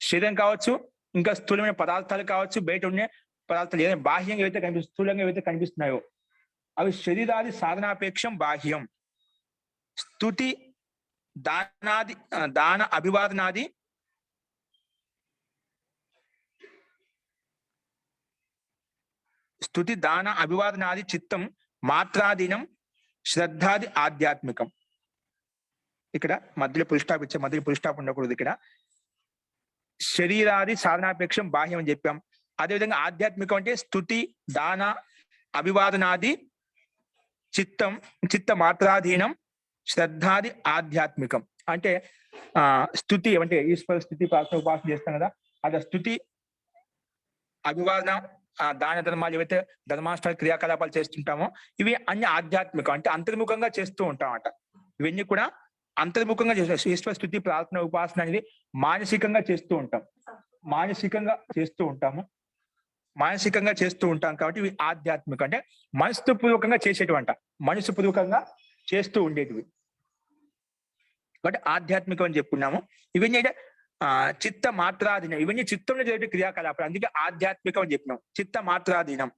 శరీరం కావచ్చు, ఇంకా స్థూలమైన పదార్థాలు కావచ్చు, బయట ఉండే పదార్థాలు ఏదైనా బాహ్యంగా ఏవైతే స్థూలంగా ఏవైతే కనిపిస్తున్నాయో అవి శరీరాది సాధనాపేక్షం బాహ్యం. స్తుతి దాన అభివాదనాది స్తుతి దాన అభివాదనాది చిత్తం మాత్రాధీనం శ్రద్ధాది ఆధ్యాత్మికం. ఇక్కడ మధ్యలో పుల్ స్టాప్ ఇచ్చే, మధ్యలో పుల్ స్టాప్ ఉండకూడదు. ఇక్కడ శరీరాది సాధనాపేక్షం బాహ్యం అని చెప్పాం. అదేవిధంగా ఆధ్యాత్మికం అంటే స్తుతి దాన అభివాదనాది చిత్త మాత్రాధీనం శ్రద్ధాది ఆధ్యాత్మికం. అంటే స్తుతి అంటే ఈశ్వర స్థితి ప్రార్థన ఉపాసన చేస్తాం కదా, అది స్తుతి, అభివాదన, దాన ధర్మాలు ఏవైతే ధర్మాష్ట క్రియాకలాపాలు చేస్తుంటామో ఇవి అన్ని ఆధ్యాత్మికం అంటే అంతర్ముఖంగా చేస్తూ ఉంటామట. ఇవన్నీ కూడా అంతర్ముఖంగా చేస్తాం. ఈశ్వర స్థుతి ప్రార్థన ఉపాసన అనేది మానసికంగా చేస్తూ ఉంటాం. మానసికంగా చేస్తూ ఉంటాం కాబట్టి ఇవి ఆధ్యాత్మిక అంటే మనసు పూర్వకంగా చేసేటువంటి, మనసు పూర్వకంగా చేస్తూ ఉండేటివి కాబట్టి ఆధ్యాత్మికం అని చెప్పుకున్నాము. ఇవన్నీ చిత్త మాత్రాధీనం, ఇవన్నీ చిత్తంలో జరిగే క్రియాకలాపాలు, అందుకే ఆధ్యాత్మికం అని చెప్పినాం. చిత్త మాత్రాధీనం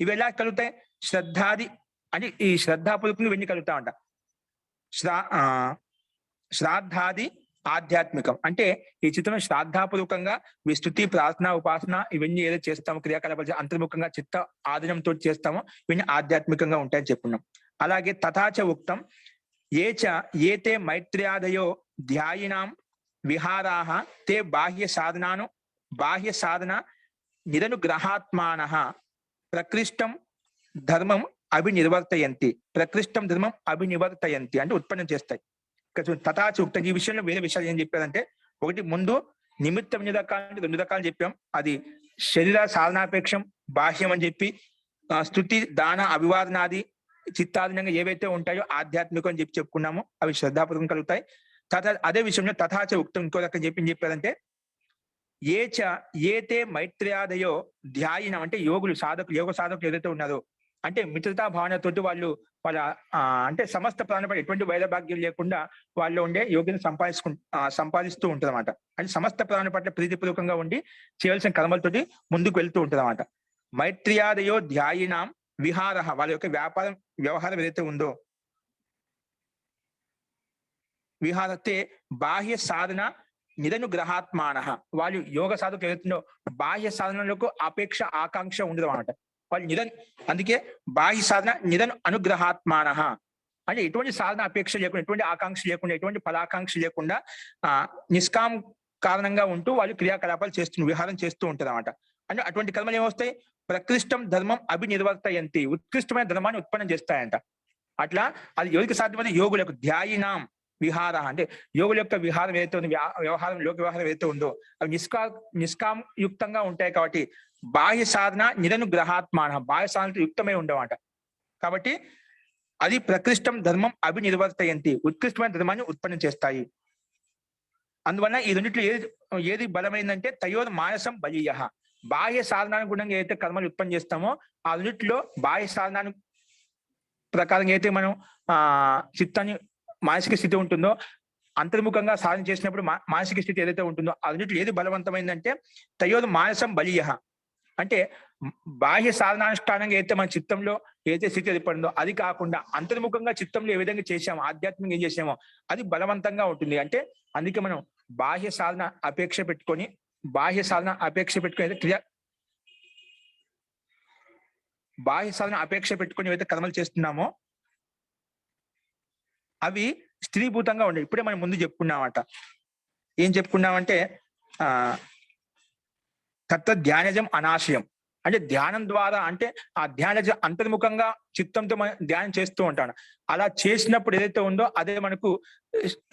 ఇవి ఎలా కలుగుతాయి? శ్రద్ధాది అని ఈ శ్రద్ధాపూర్వకంగా ఇవన్నీ కలుగుతా ఉంటా. శ్రాద్ధాది ఆధ్యాత్మికం అంటే ఈ చిత్రంలో శ్రాద్ధాపూర్వకంగా విస్తుతి ప్రార్థన ఉపాసన ఇవన్నీ ఏదో చేస్తామో క్రియాకలాపాలు అంతర్ముఖంగా చిత్త ఆధీనంతో చేస్తామో ఇవన్నీ ఆధ్యాత్మికంగా ఉంటాయని చెప్పుకున్నాం. అలాగే తథాచ ఉక్తం ఏతే మైత్ర్యాదయో ధ్యాయినాం విహారాః తే బాహ్య సాధన నిరనుగ్రహాత్మానః ప్రకృష్టం ధర్మం అభినివర్తయంతి అంటే ఉత్పన్నం చేస్తాయి. తథాచ ఉక్తం. ఈ విషయంలో వేరే విషయాలు ఏం చెప్పారంటే, ఒకటి ముందు నిమిత్తం 2 రకాలు చెప్పాం. అది శరీర సాధనాపేక్షం, బాహ్యం అని చెప్పి, స్తుతి, దాన, అభివాదనాది చిత్తాధీనంగా ఏవైతే ఉంటాయో ఆధ్యాత్మికం అని చెప్పి చెప్పుకున్నాము, అవి శ్రద్ధాపూర్వకం కలుగుతాయి. అదే విషయంలో తథాచ ఉక్తం ఇంకో రకం చెప్పారంటే, ఏతే మైత్ర్యాదయో ధ్యాయినం, అంటే యోగ సాధకులు ఏదైతే ఉన్నారో, అంటే మిత్రతా భావనతోటి వాళ్ళ అంటే సమస్త ప్రాణపడి ఎటువంటి వైరభాగ్యం లేకుండా వాళ్ళు ఉండే యోగిని సంపాదిస్తూ ఉంటుంది అనమాట. అంటే సమస్త ప్రాణ పట్ల ప్రీతిపూర్వకంగా ఉండి చేయవలసిన కర్మలతోటి ముందుకు వెళ్తూ ఉంటుంది అనమాట. మైత్ర్యాదయో ధ్యాయినాం విహార, వాళ్ళ యొక్క వ్యవహారం ఏదైతే ఉందో, విహారతే బాహ్య సాధన నిరనుగ్రహాత్మాన, వాళ్ళు యోగ సాధకు ఏదైతుందో బాహ్య సాధనలకు అపేక్ష ఆకాంక్ష ఉండదు అనమాట. వాళ్ళు అందుకే బాహ్య సాధన అనుగ్రహాత్మాన, అంటే ఎటువంటి సాధన అపేక్ష లేకుండా, ఎటువంటి ఆకాంక్ష లేకుండా, ఎటువంటి ఫలాకాంక్ష లేకుండా నిష్కాం కారణంగా ఉంటూ వాళ్ళు క్రియాకలాపాలు విహారం చేస్తూ ఉంటారు అనమాట. అంటే అటువంటి కర్మలు ఏమొస్తాయి? ప్రకృష్టం ధర్మం అభినిర్వర్తయంతి, ఉత్కృష్టమైన ధర్మాన్ని ఉత్పన్నం చేస్తాయంట. అట్లా అది ఎవరికి సాధ్యమైతే యోగులకు ధ్యాయినాం విహార, అంటే యోగుల యొక్క విహారం ఏదైతే ఉందో, లోక వ్యవహారం ఏదైతే ఉందో అవి నిష్కామయుక్తంగా ఉంటాయి. కాబట్టి బాహ్య సాధన నిరనుగ్రహాత్మాన, బాహ్య సాధనతో యుక్తమై ఉండవట. కాబట్టి అది ప్రకృష్టం ధర్మం అభినిర్వర్తయంతి, ఉత్కృష్టమైన ధర్మాన్ని ఉత్పన్నం చేస్తాయి. అందువల్ల ఈ రెండిట్లో ఏది బలమైందంటే తయోర్ మానసం బలీయ, బాహ్య సాధనానుగుణంగా ఏదైతే కర్మలు ఉత్పన్నం చేస్తామో ఆ రెండిట్లో బాహ్య సాధనాను ప్రకారంగా అయితే మనం చిత్తాన్ని మానసిక స్థితి ఉంటుందో, అంతర్ముఖంగా సాధన చేసినప్పుడు మానసిక స్థితి ఏదైతే ఉంటుందో ఆ రెండిట్లో ఏది బలవంతమైందంటే తయోర్ మానసం బలీయ, అంటే బాహ్య సాధనానుష్ఠానంగా అయితే మన చిత్తంలో ఏదైతే స్థితి ఏర్పడిందో అది కాకుండా అంతర్ముఖంగా చిత్తంలో ఏ విధంగా చేసామో, ఆధ్యాత్మికంగా ఏం చేసామో అది బలవంతంగా ఉంటుంది. అంటే అందుకే మనం బాహ్య సాధన అపేక్ష పెట్టుకొని బాహ్య సాధన అపేక్ష పెట్టుకొని ఏవైతే కర్మలు చేస్తున్నామో అవి స్త్రీభూతంగా ఉండేవి. ఇప్పుడే మనం ముందు చెప్పుకున్నామట. ఏం చెప్పుకున్నామంటే తత్వ ధ్యానజం అనాశయం, అంటే ధ్యానం ద్వారా, అంటే ఆ ధ్యానజం అంతర్ముఖంగా చిత్తంతో మనం ధ్యానం చేస్తూ ఉంటాను. అలా చేసినప్పుడు ఏదైతే ఉందో అదే మనకు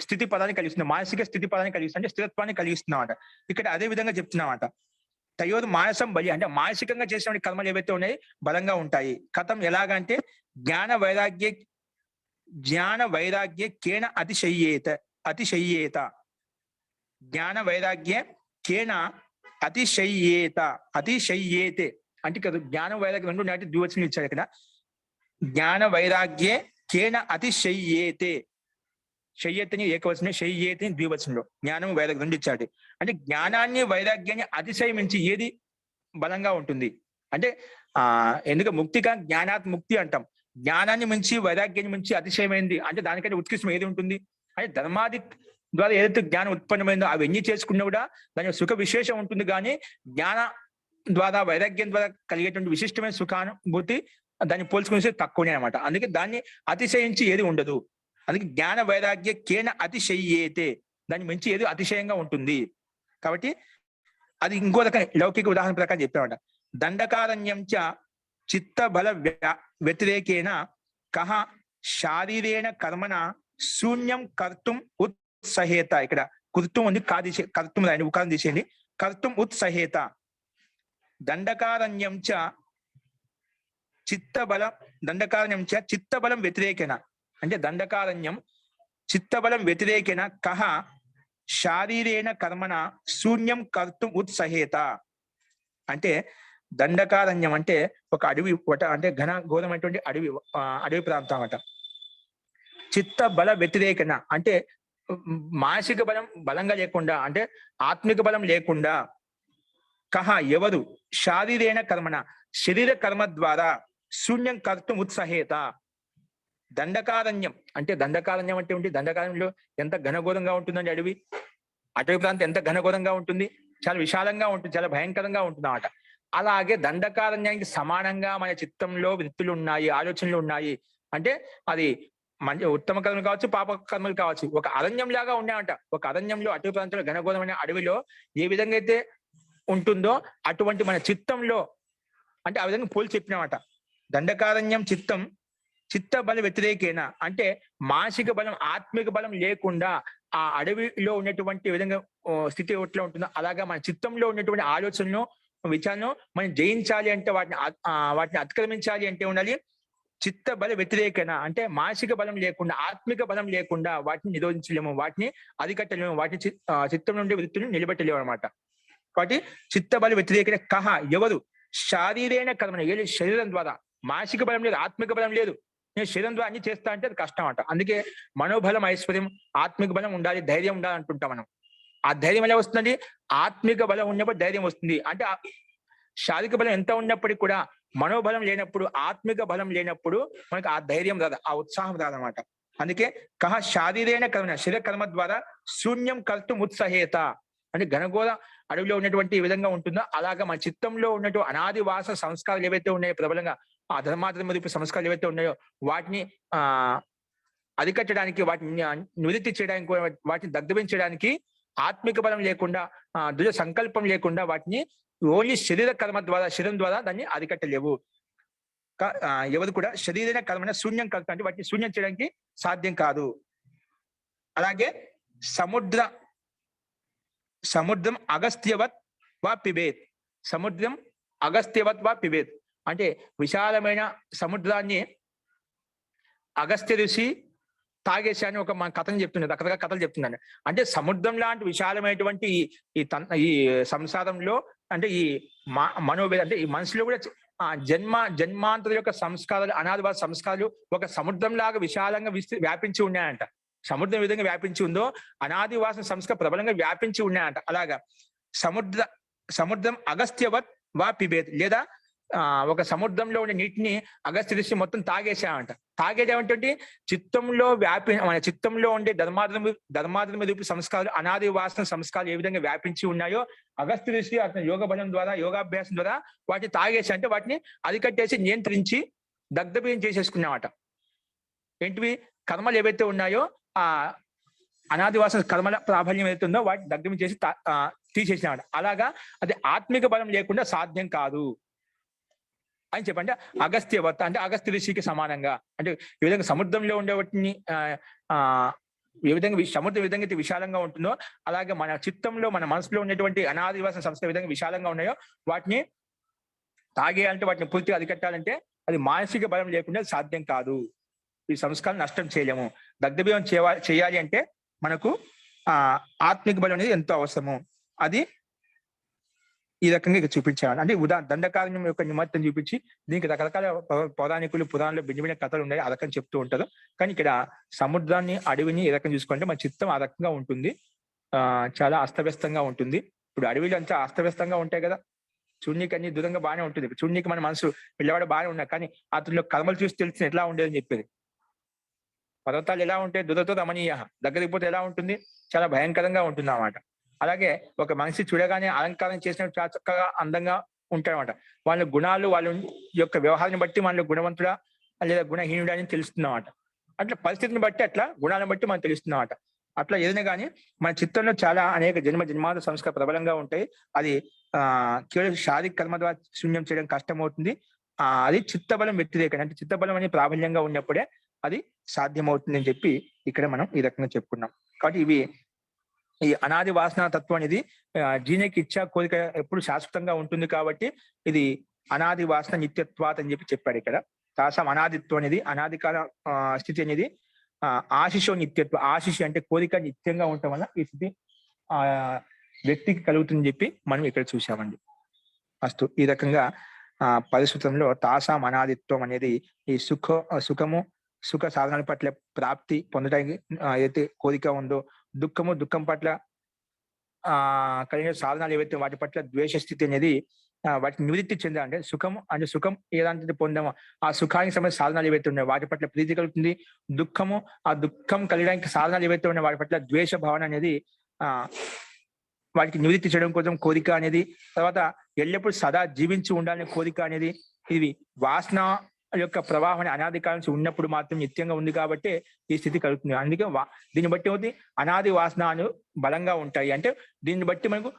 స్థితి పదాన్ని కలిగిస్తుంది, మానసిక స్థితి పదాన్ని కలిగిస్తుంది, అంటే స్థిరత్వాన్ని కలిగిస్తున్నామట. ఇక్కడ అదే విధంగా చెప్తున్నామట. తయోర్ మానసం బలి, అంటే మానసికంగా చేసిన కర్మలు ఏవైతే ఉన్నాయి బలంగా ఉంటాయి. కథం ఎలాగంటే జ్ఞాన వైరాగ్య కేన అతిశయ్యేత, జ్ఞాన వైరాగ్య కేన అతిశయ్యేతే, అంటే కదా జ్ఞాన వైరాగ్యం రెండు నాటి ద్వివచనం ఇచ్చాడు ఇక్కడ. జ్ఞాన వైరాగ్య కేన అతిశయ్యేతే, శయ్యతని ఏకవచనం, శయ్యేతని ద్వివచనంలో, జ్ఞానం వైరాగ్యం రెండు ఇచ్చాడు. అంటే జ్ఞానాన్ని వైరాగ్యాన్ని అతిశయమించి ఏది బలంగా ఉంటుంది అంటే ఎందుకంటే ముక్తిగా జ్ఞానాత్ ముక్తి అంటాం. జ్ఞానాన్ని మించి వైరాగ్యాన్ని మించి అతిశయమైంది అంటే దానికంటే ఉత్కృష్టం ఏది ఉంటుంది అంటే ధర్మాది ద్వారా ఏదైతే జ్ఞానం ఉత్పన్నమైందో అవన్నీ చేసుకున్నా కూడా దాని సుఖ విశేషం ఉంటుంది. కానీ జ్ఞాన ద్వారా వైరాగ్యం ద్వారా కలిగేటువంటి విశిష్టమైన సుఖానుభూతి దాన్ని పోల్చుకునే తక్కువనే అనమాట. అందుకే దాన్ని అతిశయించి ఏది ఉండదు. అందుకే జ్ఞాన వైరాగ్య కేన అతిశయ్యేతే, దాన్ని మించి ఏది అతిశయంగా ఉంటుంది. కాబట్టి అది ఇంకో రకం లౌకిక ఉదాహరణ ప్రకారం చెప్పామట. దండకారణ్యం చ చిత్త బల వ్యతిరేకేన కహ శారీరేణ కర్మణ శూన్యం కర్తుం ఉత్సహేత. ఇక్కడ కర్తుం ఉంది, కర్తుం రాయండి, ఉకారం తీసేయండి. కర్తుం ఉత్సహేత. దండకారణ్యం చ చిత్తబలం వ్యతిరేకేన, అంటే దండకారణ్యం చిత్తబలం వ్యతిరేకేన కహ శారీరేణ కర్మణ శూన్యం కర్తుం ఉత్సహేత. అంటే దండకారణ్యం అంటే ఒక అడవి, అంటే ఘన ఘోరమైనటువంటి అడవి ప్రాంతం అట. చిత్త బల వ్యతిరేకన అంటే మానసిక బలం బలంగా లేకుండా, అంటే ఆత్మిక బలం లేకుండా, కహ ఎవరు శారీరేణ కర్మణ శరీర కర్మ ద్వారా శూన్యం కర్తుం ఉత్సహేత. దండకారణ్యం అంటే ఏంటి? దండకారణ్యంలో ఎంత ఘనఘోరంగా ఉంటుందండి అడవి ప్రాంతం, ఎంత ఘనఘోరంగా ఉంటుంది, చాలా విశాలంగా ఉంటుంది, చాలా భయంకరంగా ఉంటుంది అన్నమాట. అలాగే దండకారణ్యానికి సమానంగా మన చిత్తంలో వృత్తులు ఉన్నాయి, ఆలోచనలు ఉన్నాయి. అంటే అది మంచి ఉత్తమ కర్మలు కావచ్చు, పాప కర్మలు కావచ్చు. ఒక అరణ్యం లాగా ఉన్నాయంట. ఒక అరణ్యంలో అటవీ ప్రాంతంలో ఘనఘోరమైన అడవిలో ఏ విధంగా అయితే ఉంటుందో అటువంటి మన చిత్తంలో, అంటే ఆ విధంగా పోల్చి చెప్పినామట. దండకారణ్యం చిత్తం చిత్త బల వ్యతిరేకేన అంటే మానసిక బలం ఆత్మిక బలం లేకుండా ఆ అడవిలో ఉన్నటువంటి విధంగా స్థితి ఎట్లా ఉంటుందో అలాగా మన చిత్తంలో ఉన్నటువంటి ఆలోచనను విచారణను మనం జయించాలి అంటే వాటిని అతిక్రమించాలి అంటే ఉండాలి చిత్త బల వ్యతిరేకన అంటే మానసిక బలం లేకుండా ఆత్మిక బలం లేకుండా వాటిని నిరోధించలేము, వాటిని అరికట్టలేము, వాటిని చిత్తం నుండి వృత్తిని నిలబెట్టలేము అనమాట. కాబట్టి చిత్త బల వ్యతిరేకన కహ ఎవరు శారీరైన కర్మన ఏది శరీరం ద్వారా, మానసిక బలం లేదు, ఆత్మిక బలం లేదు, నేను శరీరం ద్వారా అన్ని చేస్తా అంటే అది కష్టం అంట. అందుకే మనోబలం ఐశ్వర్యం ఆత్మిక బలం ఉండాలి, ధైర్యం ఉండాలి అంటుంటాం మనం. ఆ ధైర్యం ఎలా వస్తుంది? ఆత్మిక బలం ఉన్నప్పుడు ధైర్యం వస్తుంది. అంటే శారీరక బలం ఎంత ఉన్నప్పటికీ కూడా మనోబలం లేనప్పుడు, ఆత్మిక బలం లేనప్పుడు మనకు ఆ ధైర్యం రాదు, ఆ ఉత్సాహం రాదనమాట. అందుకే కహ శారీరైన కర్మ శరీర కర్మ ద్వారా శూన్యం కర్తం ఉత్సాహేత అంటే ఘనఘోర అడవిలో ఉన్నటువంటి ఈ విధంగా ఉంటుందో అలాగా మన చిత్తంలో ఉన్నటువంటి అనాది వాస సంస్కారాలు ఏవైతే ఉన్నాయో ప్రబలంగా ఆ ధర్మాధర్మ రూప సంస్కారాలు ఏవైతే ఉన్నాయో వాటిని అరికట్టడానికి, వాటిని నివృత్తి చేయడానికి, వాటిని దగ్ధవించడానికి ఆత్మిక బలం లేకుండా దుజ సంకల్పం లేకుండా వాటిని ఓన్లీ శరీర కర్మ ద్వారా, శరీరం ద్వారా దాన్ని అరికట్టలేవు. ఎవరు కూడా శరీరైన కర్మ శూన్యం కర్త అంటే వాటిని శూన్యం చేయడానికి సాధ్యం కాదు. అలాగే సముద్రం అగస్త్యవత్ వా పిబేత్, సముద్రం అగస్త్యవత్ వా పిబేత్ అంటే విశాలమైన సముద్రాన్ని అగస్త్య ఋషి తాగేశాన్ని ఒక మన కథను చెప్తున్నాడు, రకరకాల కథలు చెప్తున్నాను. అంటే సముద్రం లాంటి విశాలమైనటువంటి ఈ సంసారంలో అంటే ఈ మనోవేద అంటే ఈ మనసులో కూడా జన్మాంతర యొక్క సంస్కారాలు, అనాదివాద సంస్కారాలు ఒక సముద్రం లాగా విశాలంగా వ్యాపించి ఉన్నాయంట. సముద్రం విధంగా వ్యాపించి ఉందో అనాదివాస సంస్కారం ప్రబలంగా వ్యాపించి ఉన్నాయంట. అలాగా సముద్రం అగస్త్యవత్ వా పిబేత్ లేదా ఒక సముద్రంలో ఉండే నీటిని అగస్త్య ఋషి మొత్తం తాగేశామంట. తాగేదేమంటే మన చిత్తంలో ఉండే ధర్మాధర్మ రూపి సంస్కారాలు, అనాది వాసన సంస్కారాలు ఏ విధంగా వ్యాపించి ఉన్నాయో అగస్త్య ఋషి అతని యోగ బలం ద్వారా, యోగాభ్యాసం ద్వారా వాటిని తాగేసి అంటే వాటిని అరికట్టేసి నియంత్రించి దగ్ధభయం చేసేసుకున్నామట. ఏంటివి కర్మలు ఏవైతే ఉన్నాయో ఆ అనాదివాసన కర్మల ప్రాబల్యం ఏదైతే ఉందో వాటిని దగ్ధం చేసి తీసేసినామట. అలాగా అది ఆత్మిక బలం లేకుండా సాధ్యం కాదు అని చెప్పంటే అగస్త్యవత్ అంటే అగస్త్య ఋషికి సమానంగా అంటే ఈ విధంగా సముద్రంలో ఉండే వాటిని ఏ విధంగా సముద్రం విధంగా అయితే విశాలంగా ఉంటుందో అలాగే మన చిత్తంలో, మన మనసులో ఉన్నటువంటి అనాదివాసన సంస్కారం విధంగా విశాలంగా ఉన్నాయో వాటిని తాగేయాలంటే, వాటిని పూర్తిగా అరికట్టాలంటే అది మానసిక బలం లేకుండా సాధ్యం కాదు. ఈ సంస్కారం నష్టం చేయలేము. దగ్ధభయం చేయాలి అంటే మనకు ఆత్మిక బలం అనేది ఎంతో అవసరము. అది ఈ రకంగా ఇక చూపించాలి. అంటే దండకారణ్యం యొక్క నిమిత్తం చూపించి దీనికి రకరకాల పౌరాణికులు పురాణంలో భిన్న భిన్న కథలు ఉన్నాయి, ఆ రకం చెప్తూ ఉంటారు. కానీ ఇక్కడ సముద్రాన్ని, అడవిని ఏ రకం చూసుకుంటే మన చిత్తం ఆ రకంగా ఉంటుంది, చాలా అస్తవ్యస్తంగా ఉంటుంది. ఇప్పుడు అడవిలో అంతా అస్తవ్యస్తంగా ఉంటాయి కదా, చూడనీకి అన్ని దూరంగా బాగానే ఉంటుంది. చూడనీకి మన మనసు పిల్లవాడు బాగానే ఉన్నా కానీ అతనిలో కర్మలు చూసి తెలిసిన ఎట్లా ఉండేదని చెప్పేది. పర్వతాలు ఎలా ఉంటాయి? దురతో రమణీయ, దగ్గరికి పోతే ఎలా ఉంటుంది? చాలా భయంకరంగా ఉంటుంది అన్నమాట. అలాగే ఒక మనిషి చూడగానే అలంకారం చేసిన చాలా చక్కగా అందంగా ఉంటారన్నమాట. వాళ్ళ గుణాలు, వాళ్ళ యొక్క వ్యవహారాన్ని బట్టి వాళ్ళ గుణవంతుడా లేదా గుణహీనుడా అని తెలుస్తుందన్నమాట. అట్లా పరిస్థితిని బట్టి, అట్లా గుణాలను బట్టి మనకు తెలుస్తుందన్నమాట. అట్లా ఏదైనా కానీ మన చిత్తంలో చాలా అనేక జన్మాంత సంస్కారం ప్రబలంగా ఉంటాయి. అది కేవలం శారీరక కర్మ ద్వారా శూన్యం చేయడం కష్టమవుతుంది. అది చిత్తబలం వ్యతిరేకం. అంటే చిత్తబలం అనేది ప్రాబల్యంగా ఉన్నప్పుడే అది సాధ్యమవుతుంది అని చెప్పి ఇక్కడ మనం ఈ రకంగా చెప్పుకున్నాం. కాబట్టి ఈ అనాది వాసన తత్వం అనేది జీనికి ఇచ్చా కోరిక ఎప్పుడు శాశ్వతంగా ఉంటుంది. కాబట్టి ఇది అనాది వాసన నిత్యత్వాత్ అని చెప్పాడు ఇక్కడ. తాసాం అనాదిత్వం అనేది, అనాదికాల స్థితి అనేది ఆశిషో నిత్యత్వం. ఆశిషి అంటే కోరిక నిత్యంగా ఉండటం వల్ల ఈ స్థితి వ్యక్తికి కలుగుతుందని చెప్పి మనం ఇక్కడ చూసామండి. అస్తు ఈ రకంగా పరిస్థితుల్లో తాసాం అనాదిత్వం అనేది ఈ సుఖము, సుఖ సాధనల పట్ల ప్రాప్తి పొందడానికి ఏదైతే కోరిక ఉందో, దుఃఖం పట్ల కలిగిన సాధనాలు ఏవైతే వాటి పట్ల ద్వేష స్థితి అనేది వాటిని నివృత్తి చెందాలంటే సుఖం ఏదంటే పొందామో ఆ సుఖానికి సంబంధించిన సాధనాలు ఏవైతే ఉన్నాయో వాటి పట్ల ప్రీతి కలుగుతుంది. ఆ దుఃఖం కలిగడానికి సాధనాలు ఏవైతే ఉన్నాయో వాటి పట్ల ద్వేష భావన అనేది వాటికి నివృత్తి చేయడం కోసం కోరిక అనేది, తర్వాత ఎల్లప్పుడూ సదా జీవించి ఉండాలనే కోరిక అనేది, ఇది వాసన యొక్క ప్రవాహం అనాది కాలం నుంచి ఉన్నప్పుడు మాత్రం నిత్యంగా ఉంది కాబట్టి ఈ స్థితి కలుగుతుంది. అందుకే దీన్ని బట్టి అవుతుంది అనాది వాసనలు బలంగా ఉంటాయి. అంటే దీన్ని బట్టి మనకు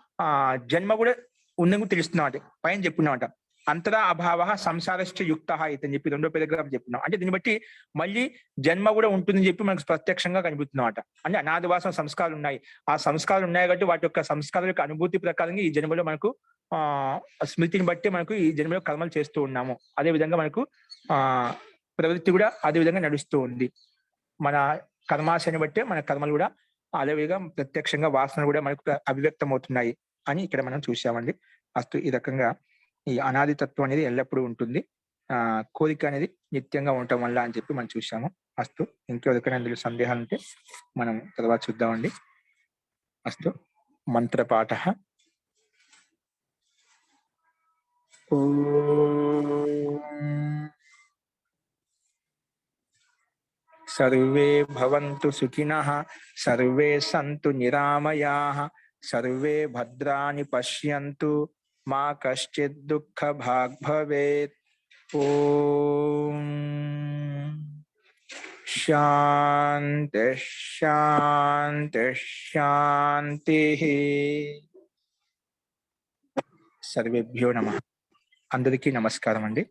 జన్మ కూడా ఉందని తెలుస్తున్నాం. అంటే పైన చెప్పుకున్నామంట అంతరా అభావ సంసారశ్చ యుక్త అని చెప్పి 2వ పారాగ్రాఫ్ చెప్పినాం. అంటే దీన్ని బట్టి మళ్ళీ జన్మ కూడా ఉంటుందని చెప్పి మనకు ప్రత్యక్షంగా కనిపిస్తుంది అన్నమాట. అంటే అనాది వాసన సంస్కారాలు ఉన్నాయి. ఆ సంస్కారాలు ఉన్నాయి కాబట్టి వాటి యొక్క సంస్కారాల యొక్క అనుభూతి ప్రకారంగా ఈ జన్మలో మనకు స్మృతిని బట్టి మనకు ఈ జన్మలో కర్మలు చేస్తూ ఉన్నాము. అదే విధంగా మనకు ప్రవృత్తి కూడా అదే విధంగా నడుస్తూ ఉంది. మన కర్మాశని బట్టే మన కర్మలు కూడా అదే విధంగా ప్రత్యక్షంగా వాసనలు కూడా మనకు అభివ్యక్తం అవుతున్నాయి అని ఇక్కడ మనం చూసామండి. అస్తు ఈ రకంగా ఈ అనాది తత్వం అనేది ఎల్లప్పుడూ ఉంటుంది. కోరిక అనేది నిత్యంగా ఉండటం వల్ల అని చెప్పి మనం చూసాము. అస్తు ఇంకెవరికైనా అందులో సందేహాలు ఉంటే మనం తర్వాత చూద్దామండి. అస్తు మంత్రపాఠ. సర్వే భవంతు సుఖినః, సర్వే సంతు నిరామయాః, సర్వే భద్రాణి పశ్యంతు, మా కశ్చిద్ దుఃఖభాగ్ భవేత్. ఓం శాంతి శాంతి శాంతి. సర్వేభ్యో నమః. అందరికీ నమస్కారం అండి.